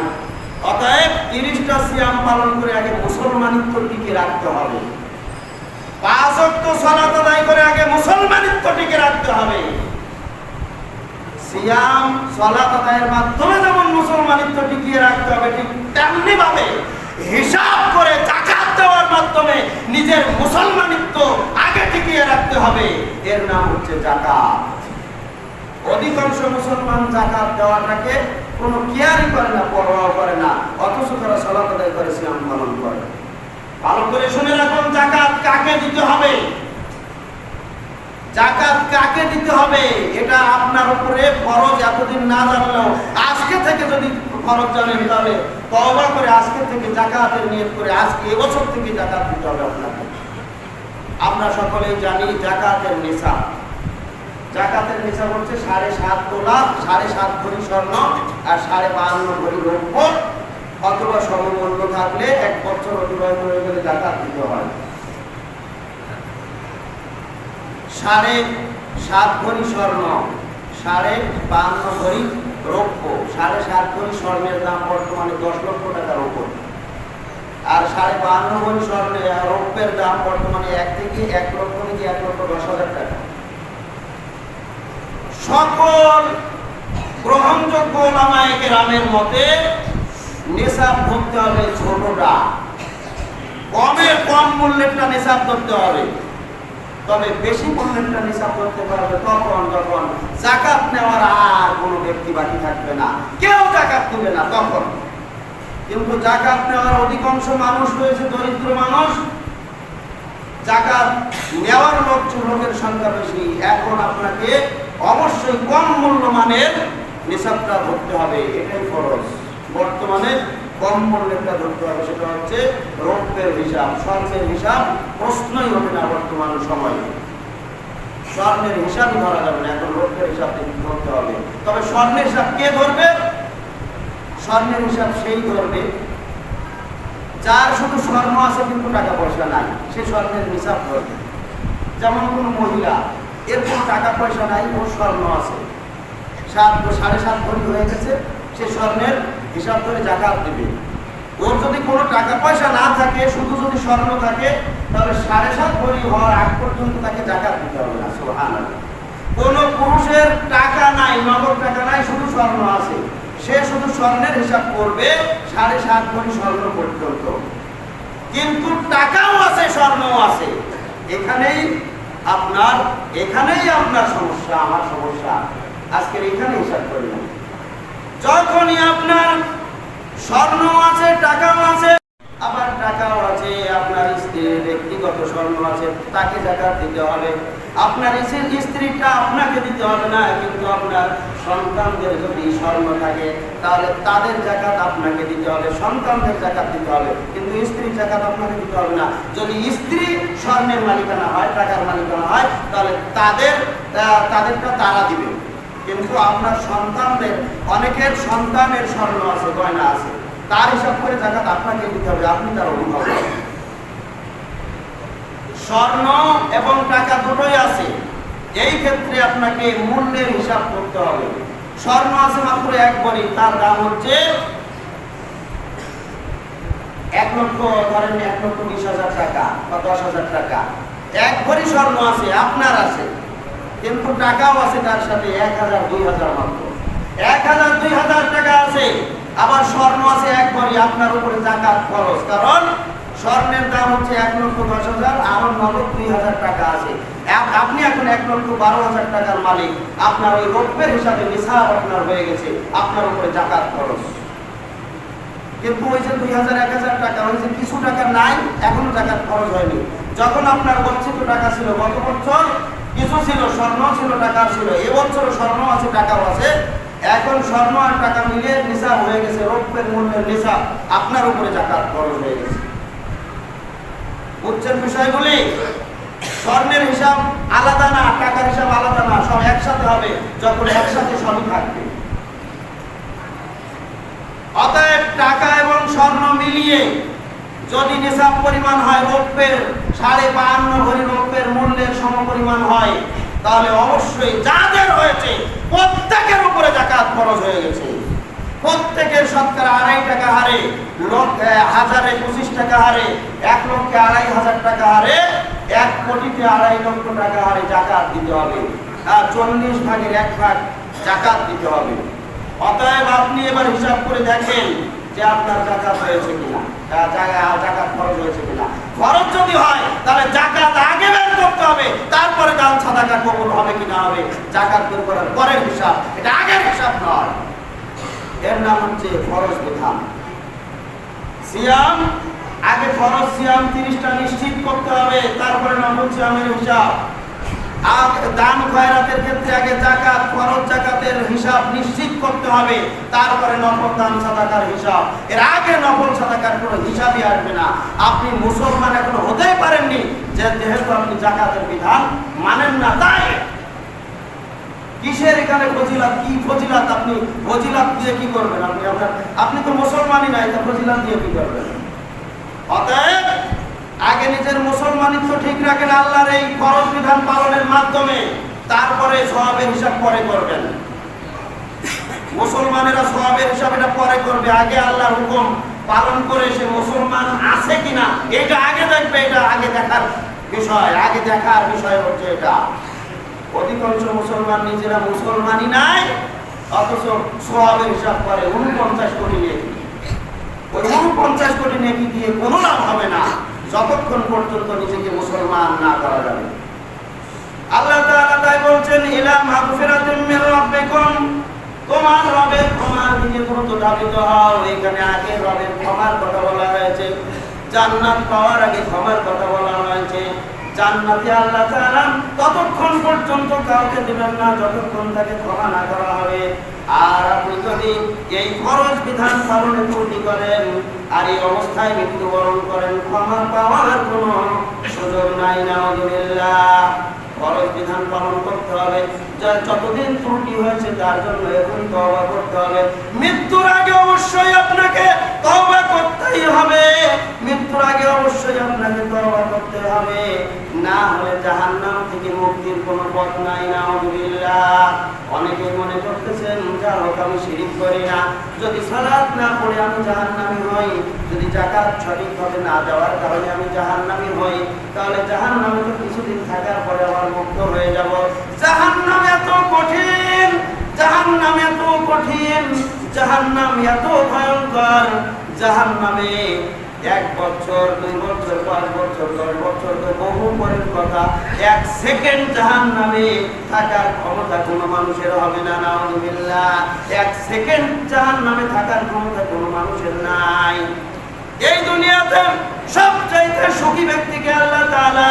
অতএব 30টা সিয়াম পালন করে আগে মুসলমানিত্ব টিকিয়ে রাখতে হবে। 5 ওয়াক্ত সালাত আদায় করে আগে মুসলমানিত্ব টিকে রাখতে হবে। সিয়াম সালাত আদায়ের মাধ্যমে যেমন মুসলমানিত্ব টিকিয়ে রাখতে হবে, ঠিক তেমনি ভাবে হিসাব করে যাকাত দেওয়ার মাধ্যমে নিজের মুসলমানিত্ব আগে টিকিয়ে রাখতে হবে। এর নাম হচ্ছে যাকাত। অধিকাংশ মুসলমান যাকাত দেওয়াটাকে কোনো কেয়ারই করে না, পরোয়া করে না, অথচ তারা সালাত আদায় করে, সিয়াম পালন করে। ভালো করে শুনে রাখুন, যাকাত কাকে দিতে হবে, যাকাত কাকে দিতে হবে এটা আপনার উপরে ফরজ। এতদিন না জানলেও আজকে থেকে যদি ফরজ জানেন, তাহলে তওবা করে আজকে থেকে যাকাতের নিয়ত করে আজকে এবছর থেকে যাকাত দিতে হবে আপনাকে। আমরা সকলেই জানি জাকাতের নিসাব। জাকাতের নিসাব হচ্ছে 7.5 তোলা, 7.5 ভরি স্বর্ণ আর 52.5 ভরি রৌপ্য, অথবা সমমূল্য থাকলে 1 বছর অতিবাহিত হয়ে গেলে যাকাত দিতে হয়। 7.5 ভরি স্বর্ণ, 52.5 ভরি রৌপ্য। 7.5 ভরি স্বর্ণের দাম বর্তমানে 10 লক্ষ টাকার উপর, আর 52.5 ভরি স্বর্ণের রৌপ্যের দাম বর্তমানে 1 থেকে 1,10,000 টাকা। সকল গ্রহণযোগ্য উলামায়ে কেরামের মতে নিসাব ধরতে হবে ছোটটা, কম মূল্যেরটা নিসাব ধরতে হবে। তবে বেশি মূল্যেরটা নিসাব ধরতে পারবে তখন যখন যাকাত নেওয়ার আর কোনো ব্যক্তি বাকি থাকবে না, কেউ যাকাত দেবে না তখন। কিন্তু যাকাত নেওয়ার অধিকাংশ মানুষ রয়েছে দরিদ্র মানুষ, যাকাত নেওয়ার লোকের সংখ্যা বেশি। এখন আপনাকে অবশ্যই কম মূল্যমানের নিসাবটা ধরতে হবে, এটাই ফরজ। বর্তমানে কম মূল্যেরটা ধরতে হবে, সেটা হচ্ছে রৌপ্যের হিসাব। স্বর্ণের হিসাব প্রশ্নই হবে না বর্তমান সময়ে, স্বর্ণের হিসাবই ধরা যাবে না, এখন রৌপ্যের হিসাব ধরতে হবে। তবে স্বর্ণের হিসাব কে ধরবে? স্বর্ণের হিসাব সেই ধরবে যার শুধু স্বর্ণ আছে কিন্তু টাকা পয়সা নাই, সে স্বর্ণের হিসাব ধরবে। যেমন কোনো মহিলা, এর কোনো টাকা পয়সা নাই, ওর স্বর্ণ আছে, 7.5 ভরি হয়ে গেছে, সে স্বর্ণের হিসাব করে যাকাত দেবে। ওর যদি কোনো টাকা পয়সা না থাকে, শুধু যদি স্বর্ণ থাকে, তাহলে 7.5 ভরি হওয়ার আগ পর্যন্ত তাকে যাকাত দিতে হবে না। সুবহানাল্লাহ। কোনো পুরুষের টাকা নাই, নগদ টাকা নাই, শুধু স্বর্ণ আছে, সে শুধু স্বর্ণের হিসাব করবে 7.5 ভরি স্বর্ণ পর্যন্ত, কিন্তু টাকাও আছে, স্বর্ণও আছে। এখানেই আপনার সমস্যা, আমার সমস্যা। আজকের এখানে হিসাব করি না। যখনই আপনার স্বর্ণ আছে, টাকাও আছে, আবার টাকাও আছে, আপনার স্ত্রীর ব্যক্তিগত স্বর্ণ আছে, তাকে যাকাত দিতে হবে। আপনার স্ত্রীটা আপনাকে দিতে হবে না, কিন্তু আপনার সন্তানদের যদি স্বর্ণ থাকে তাহলে তাদের যাকাত আপনাকে দিতে হবে, সন্তানদের যাকাত দিতে হবে, কিন্তু স্ত্রীর যাকাত আপনাকে দিতে হবে না। যদি স্ত্রী স্বর্ণের মালিকানা হয়, টাকার মালিকানা হয়, তাহলে তাদেরটা তারা দিবে, কিন্তু আপনার সন্তানদের, অনেকের সন্তানের স্বর্ণ আছে, গয়না আছে, তার হিসাব করে যাকাত আপনাকে দিতে হবে, আপনি তার অভিভাবক। স্বর্ণ এবং টাকা দুটোই আছে, এই ক্ষেত্রে আপনাকে মূল্যের হিসাব করতে হবে। স্বর্ণ আছে মাত্র 1 ভরি, তার দাম হচ্ছে 1,20,000 টাকা বা 10,000 টাকা। 1 ভরি স্বর্ণ আছে, আপনার আছে, কিন্তু টাকাও আছে তার সাথে 1,000 2,000 মাত্র। 1,000 2,000 টাকা আছে, আবার স্বর্ণ আছে 1 ভরি, আপনার উপরে যাকাত খরচ, কারণ স্বর্ণের দাম হচ্ছে 1,10,000, আমার নগদ 2,000 টাকা আছে। আপনি এখন 1,12,000 টাকার মালিক, আপনার ওই রৌপ্যের হিসাবে নিসাব আপনার হয়ে গেছে, আপনার উপরে যাকাত খরচ। কিন্তু ওই যে 2,000 1,000 টাকা, ওই যে কিছু টাকা নাই, এখনো যাকাত খরচ হয়নি। যখন আপনার গচ্ছিত টাকা ছিল, গত বছর কিছু ছিল, স্বর্ণ ছিল, টাকা ছিল, এবছর স্বর্ণ আছে, টাকাও আছে, এখন স্বর্ণ আর টাকা মিলিয়ে নিসাব হয়ে গেছে, রৌপ্যের মূল্যের নিসাব, আপনার উপরে যাকাত খরচ হয়ে গেছে। বুঝছেন বিষয়গুলি? স্বর্ণের হিসাব আলাদা না, টাকার হিসাব আলাদা না, সব একসাথে হবে যখন একসাথে সবই থাকবে। অতএব টাকা এবং স্বর্ণ মিলিয়ে যদি নিসাব পরিমাণ হয়, রৌপ্যের 52.5 ভরি রৌপ্যের মূল্যের সমপরিমাণ হয়, তাহলে অবশ্যই যাদের হয়েছে প্রত্যেকের উপরে যাকাত খরচ হয়ে গেছে। প্রত্যেকের শতকরা 2.5 টাকা হারে, 1,025 টাকা হারে, 1,02,500 টাকা হারে, 1 কোটিতে 2.5 লক্ষ টাকা হারে যাকাত দিতে হবে। 40 ভাগের 1 ভাগ যাকাত দিতে হবে। অতএব আপনি এবার হিসাব করে দেখেন যে আপনার যাকাত হয়েছে কিনা, যাকাত খরচ হয়েছে কিনা। খরচ যদি হয় তাহলে যাকাত আগে বের করতে হবে, তারপরে দান সাদাকা কবুল হবে কিনা হবে, যাকাত বের করার পরের হিসাব, এটা আগের হিসাব নয়। এর নাম হচ্ছে ফরজ বিধান। সিয়াম, আগে ফরজ সিয়াম 30টা নিশ্চিত করতে হবে, তারপরে নফল সিয়ামের হিসাব। দান খয়রাতের ক্ষেত্রে আগে যাকাত, ফরজ যাকাতের হিসাব নিশ্চিত করতে হবে, তারপরে নফল দান সাদাকার হিসাব। এর আগে নফল সাদাকার কোনো হিসাবই আসবে না। আপনি মুসলমান এখনো হতেই পারেননি, যেহেতু আপনি যাকাতের বিধান মানেন না। তাই কিসের এখানে ফজিলাত? কি ফজিলাত? আপনি ফজিলাত দিয়ে কি করবেন? আপনি তো মুসলমানই নাই, তা ফজিলাত দিয়ে কি করবেন? অতএব আগে নিজের মুসলমানিত্ব ঠিক রাখেন আল্লাহর এই ফরজ বিধান পালনের মাধ্যমে, তারপরে সওয়াবের হিসাব পরে করবেন। মুসলমানেরা সওয়াবের হিসাব এটা পরে করবে, আগে আল্লাহর হুকুম পালন করে সে মুসলমান আছে কিনা এটা আগে দেখবে। এটা আগে দেখার বিষয়, আগে দেখার বিষয় হচ্ছে এটা। অধিকাংশ মুসলমান নিজেরা মুসলমানই নাই, অথচ সওয়াবের হিসাব করে 49 কোটি নেকি। ওই 49 কোটি নেকি দিয়ে কোনো লাভ হবে না যতক্ষণ পর্যন্ত নিজেকে মুসলমান না করা যাবে। আল্লাহ তাআলা তাই বলছেন, ইলা মাগফিরাতিম মির রাব্বিকুম, তোমার রবের ক্ষমার দিকে দ্রুত ধাবিত হও। এখানে আগে রবের ক্ষমার কথা বলা হয়েছে, জান্নাত পাওয়ার আগে ক্ষমার কথা বলা হয়েছে। জান্নাতে আল্লাহ তাআলা ততক্ষণ পর্যন্ত কাউকে দিবেন না যতক্ষণ তাকে ক্ষমা না করা হবে। আর আপনি যদি এই ফরজ বিধান পালনে ত্রুটি করেন আর এই অবস্থায় মৃত্যুবরণ করেন, ক্ষমা পাওয়ার কোনো সুযোগ নাই। নাউযুবিল্লাহ। ফরজ বিধান পালন করতে হবে, যতদিন ত্রুটি হয়েছে তার জন্য এখন তওবা করতে হবে। মৃত্যুর আগে অবশ্যই আপনাকে তওবা করতেই হবে, মৃত্যুর আগে অবশ্যই আপনাকে তওবা করতে হবে, না হলে জাহান্নাম থেকে মুক্তির কোনো পথ নাই। নাউযুবিল্লাহ। অনেকে মনে করতেছেন, যা হোক আমি শিরক করি না, যদি সালাত না পড়ে আমি জাহান্নামী হই, যদি যাকাত সঠিকভাবে না দেওয়ার কারণে আমি জাহান্নামী হই, তাহলে জাহান্নামে তো কিছুদিন থাকার পরে আবার মুক্ত হয়ে যাব। জাহান্নাম এত কঠিন, জাহান্নাম এত কঠিন, জাহান্নাম এত ভয়ঙ্কর, জাহান্নামে 1 বছর 2 বছর 5 বছর 10 বছর তো বহু পরের কথা, 1 সেকেন্ড জাহান্নামে থাকার ক্ষমতা কোনো মানুষের হবে না। নাউযুবিল্লাহ। 1 সেকেন্ড জাহান্নামে থাকার ক্ষমতা কোনো মানুষের নাই। এই দুনিয়াতে সবচাইতে সুখী ব্যক্তিকে আল্লাহ তাআলা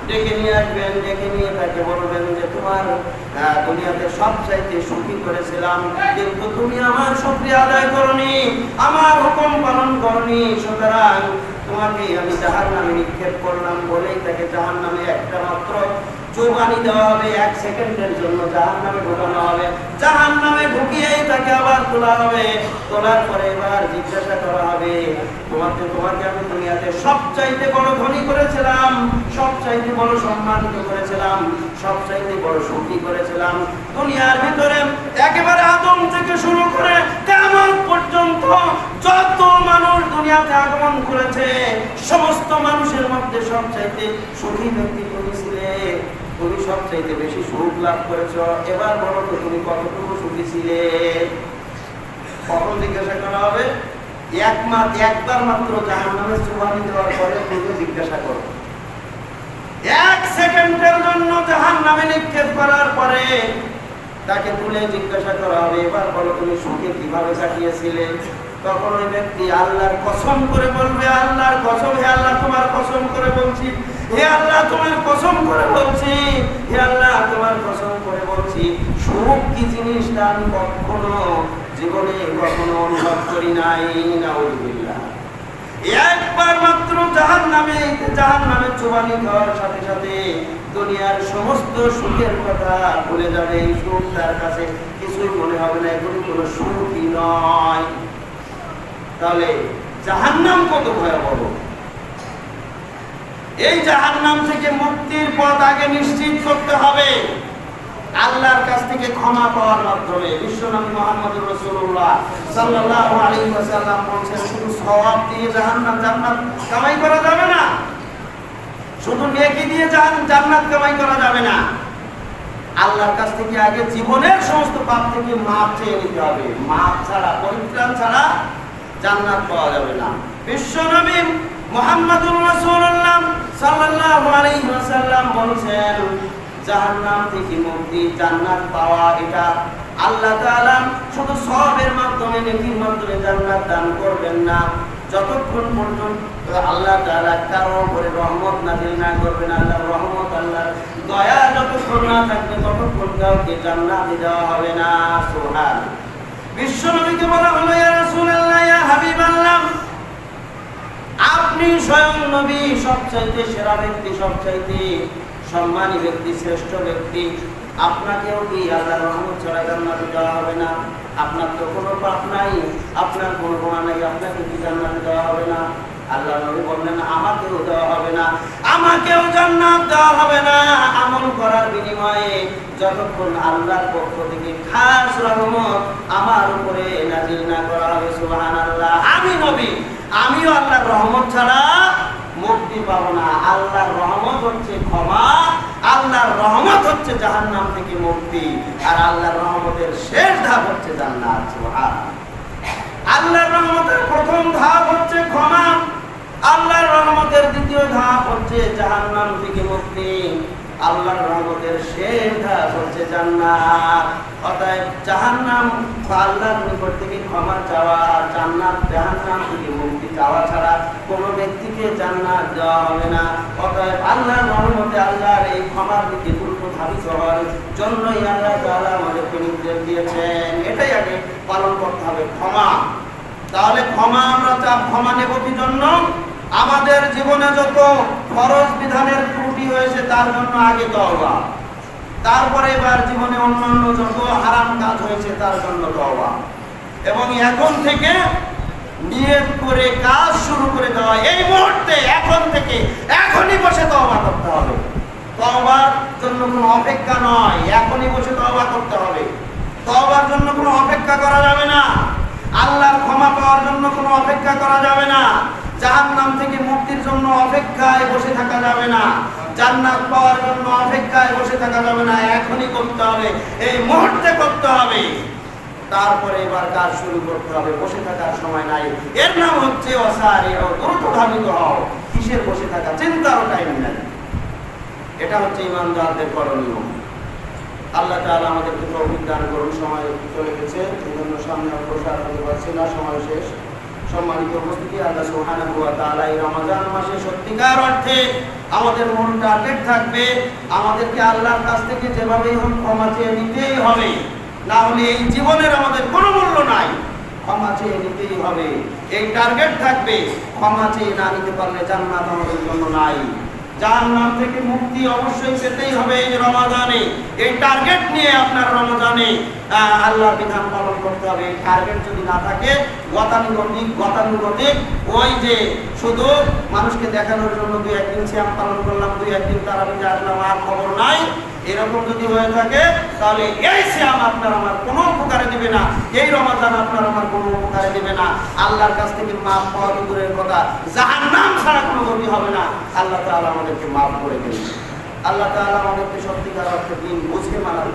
ডেকে নিয়ে আসবেন, ডেকে নিয়ে তাকে বলবেন যে তোমার দুনিয়াতে সবচাইতে সুখী করেছিলাম, কিন্তু তুমি আমার শুকরিয়া আদায় করনি, আমার হুকুম পালন করনি, সুতরাং তোমাকে আমি জাহান্নামে নিক্ষেপ করলাম। বলেই তাকে জাহান্নামে একটা মাত্র চুবানি দেওয়া হবে, 1 সেকেন্ডের জন্য জাহান্নামে ঢোকানো হবে। জাহান্নামে ঢুকিয়েই তাকে আবার তোলা হবে। তোলার পরে এবার জিজ্ঞাসা করা হবে, তোমাকে আমি দুনিয়াতে সবচাইতে বড় ধনী করেছিলাম, সবচাইতে বড় সম্মানিত করেছিলাম, সবচাইতে বড় সুখী করেছিলাম। দুনিয়ার ভিতরে একেবারে আদম থেকে শুরু করে কিয়ামত পর্যন্ত যত মানুষ দুনিয়াতে আগমন করেছে, সমস্ত মানুষের মধ্যে সবচাইতে সুখী ব্যক্তি তুমি ছিলে, তুমি সবচাইতে বেশি সুখ লাভ করেছ। এবার বলো তো তুমি কতটুকু সুখী ছিলে? কখন জিজ্ঞাসা করা হবে? একবার মাত্র জাহান্নামে চুবানি দেওয়ার পরে তুমি জিজ্ঞাসা করো। 1 সেকেন্ডের জন্য জাহান্নামে নিক্ষেপ করার পরে তাকে তুলে জিজ্ঞাসা করা হবে, এবার বলো তুমি সুখে কিভাবে কাটিয়েছিলে? তখন ওই ব্যক্তি আল্লাহর কসম করে বলবে, আল্লাহর কসম, হে আল্লাহ তোমার কসম করে বলছি, হে আল্লাহ তোমার কসম করে বলছি, হে আল্লাহ তোমার কসম করে বলছি, সুখ কি জিনিস তা আমি কখনো জীবনে অনুভব করি নাই। নাউযুবিল্লাহ। একবার মাত্র জাহান্নামে চুবানি খাওয়ার সাথে সাথে দুনিয়ার সমস্ত সুখের কথা ভুলে যাবে। এই সুখ তার কাছে কিছুই মনে হবে না, এগুলো কোনো সুখই নয়। তাহলে জাহান্নাম কত ভয়াবহ! এই জাহান্নাম থেকে মুক্তির পথ আগে নিশ্চিত করতে হবে আল্লাহর কাছ থেকে ক্ষমা পাওয়ার মাধ্যমে। বিশ্বনবী মুহাম্মদুর রাসূলুল্লাহ সাল্লাল্লাহু আলাইহি ওয়াসাল্লাম বলেছেন, শুধু সওয়াব দিয়ে জান্নাত কামাই করা যাবে না, শুধু নেকি দিয়ে জান্নাত কামাই করা যাবে না। আল্লাহর কাছ থেকে আগে জীবনের সমস্ত পাপ থেকে মাপ চেয়ে নিতে হবে। মাপ ছাড়া, পরিত্রাণ ছাড়া জান্নাত পাওয়া যাবে না। বিশ্বনবী মুহাম্মদুর রাসূলুল্লাহ সাল্লাল্লাহু আলাইহি ওয়াসাল্লাম বলেছেন, জাহান্নাম থেকে মুক্তি, জান্নাত পাওয়া, এটা আল্লাহ তাআলা শুধু সওয়াবের মাধ্যমে, নেকির মাধ্যমে জান্নাত দান করবেন না, যতক্ষণ পর্যন্ত আল্লাহ তাআলা কারো উপরে রহমত নাযিল না করবেন। আল্লাহর রহমত, আল্লাহর দয়া যতক্ষণ না থাকবে ততক্ষণ কাউকে জান্নাত দেওয়া হবে না। সুবহানাল্লাহ। বিশ্বনবীকে বলা হলো, ইয়া রাসূলুল্লাহ, ইয়া হাবিবাল্লাহ, আপনি স্বয়ং নবী, সবচাইতে সেরা ব্যক্তি, সবচাইতে সম্মানী ব্যক্তি, শ্রেষ্ঠ ব্যক্তি, আপনাকেও কি আল্লাহর রহমত ছাড়া জান্নাতে দেওয়া হবে না? আপনার তো কোনো পাপ নাই, আপনার কোনো গুনাহ নাই, আপনাকে কি জান্নাতে দেওয়া হবে না? আল্লাহ নবী বললেন, আমাকেও দেওয়া হবে না, আমাকেও জান্নাত দেওয়া হবে না আমল করার বিনিময়ে, যতক্ষণ আল্লাহর পক্ষ থেকে খাস রহমত আমার উপরে নাযিল না করা হবে। সুবহানাল্লাহ। আমি নবী, আমিও আল্লাহর রহমত ছাড়া মুক্তি পাবো না। আল্লাহর রহমত হচ্ছে ক্ষমা, আল্লাহর রহমত হচ্ছে জাহান্নাম থেকে মুক্তি, আর আল্লাহর রহমতের শেষ ধাপ হচ্ছে জান্নাত। সুবহানাল্লাহ। আল্লাহর রহমতের প্রথম ধাপ হচ্ছে ক্ষমা, আল্লাহর রহমতের দ্বিতীয় ধাপ হচ্ছে জাহান্নাম থেকে মুক্তি, আল্লাহর রহমতের শেষ ধাপ হচ্ছে জান্নাত। অতএব জাহান্নাম আল্লাহর নিকট থেকে ক্ষমা চাওয়া, জান্নাত জাহান্নাম থেকে মুক্তি চাওয়া ছাড়া কোনো ব্যক্তিকে জান্নাত দেওয়া হবে না। অতএব আল্লাহর রহমতে, আল্লাহর এই ক্ষমার দিকে দ্রুত ধাবিত হওয়ার জন্যই আল্লাহ তাআলা আমাদেরকে নির্দেশ দিয়েছেন। এটাই আগে পালন করতে হবে, ক্ষমা। তাহলে ক্ষমা নেব কি জন্য? আমাদের জীবনে যত ফরজ বিধানের ত্রুটি হয়েছে তার জন্য আগে তওবা, তারপরে এবার জীবনে অন্যান্য যত হারাম কাজ হয়েছে তার জন্য তওবা, এবং এখন থেকে নিয়ত করে কাজ শুরু করে দেওয়া। এই মুহূর্তে, এখন থেকে, এখনই বসে তওবা করতে হবে। তওবার জন্য কোনো অপেক্ষা নয়, এখনই বসে তওবা করতে হবে। তওবার জন্য কোনো অপেক্ষা করা যাবে না, আল্লাহর ক্ষমা পাওয়ার জন্য কোনো অপেক্ষা করা যাবে না, জাহান্নাম থেকে মুক্তির জন্য অপেক্ষায় বসে থাকা যাবে না, জান্নাত পাওয়ার জন্য অপেক্ষায় বসে থাকা যাবে না। এখনই করতে হবে, এই মুহূর্তে করতে হবে। তারপরে এবার কাজ শুরু করতে হবে, বসে থাকার সময় নাই। এর নাম হচ্ছে অসারিউ, দ্রুতগামিত হও। কিসের বসে থাকা? চিন্তারও টাইম নাই। এটা হচ্ছে ঈমানদারদের করণীয়। আল্লাহ তাআলা আমাদেরকে তৌফিক দান করুন। সময় চলে গেছে, এই জন্য সামনে অগ্রসর হতে পারছি না, সময় শেষ। সম্মানিত উপস্থিতি, আল্লাহ সুবহানাহু ওয়া তাআলা এই রমজান মাসে সত্যিকার অর্থে আমাদের মন টার্গেট থাকবে, আমাদেরকে আল্লাহর কাছ থেকে যেভাবেই হোক ক্ষমা চেয়ে নিতেই হবে, না হলে এই জীবনের আমাদের কোনো মূল্য নাই। ক্ষমা চেয়ে নিতেই হবে, এই টার্গেট থাকবে। ক্ষমা চেয়ে না নিতে পারলে জান্নাত আমাদের জন্য নাই। জাহান্নাম থেকে মুক্তি অবশ্যই পেতেই হবে এই রমাদানে। এই টার্গেট নিয়ে আপনার রমজানে আল্লাহর বিধান পালন করতে হবে। এই টার্গেট যদি না থাকে গতানুগতিক ওই যে শুধু মানুষকে দেখানোর জন্য 2-1 দিন সিয়াম পালন করলাম, 2-1 দিন তারাবিতে আসলাম, আর খবর নাই, এরকম যদি হয়ে থাকে তাহলে এই সিয়াম আপনার আমার কোনো উপকারে দিবে না, এই রমাদান আপনার আমার কোনো উপকারে দিবে না। আল্লাহর কাছ থেকে মাফ পাওয়া দূরের কথা, জাহান্নাম ছাড়া কোনো গতি হবে না। আল্লাহ তাআলা আমাদেরকে মাফ করে দিন। আল্লাহ তাআলা আমাদেরকে সত্যিকার অর্থে দিন বুঝে মানার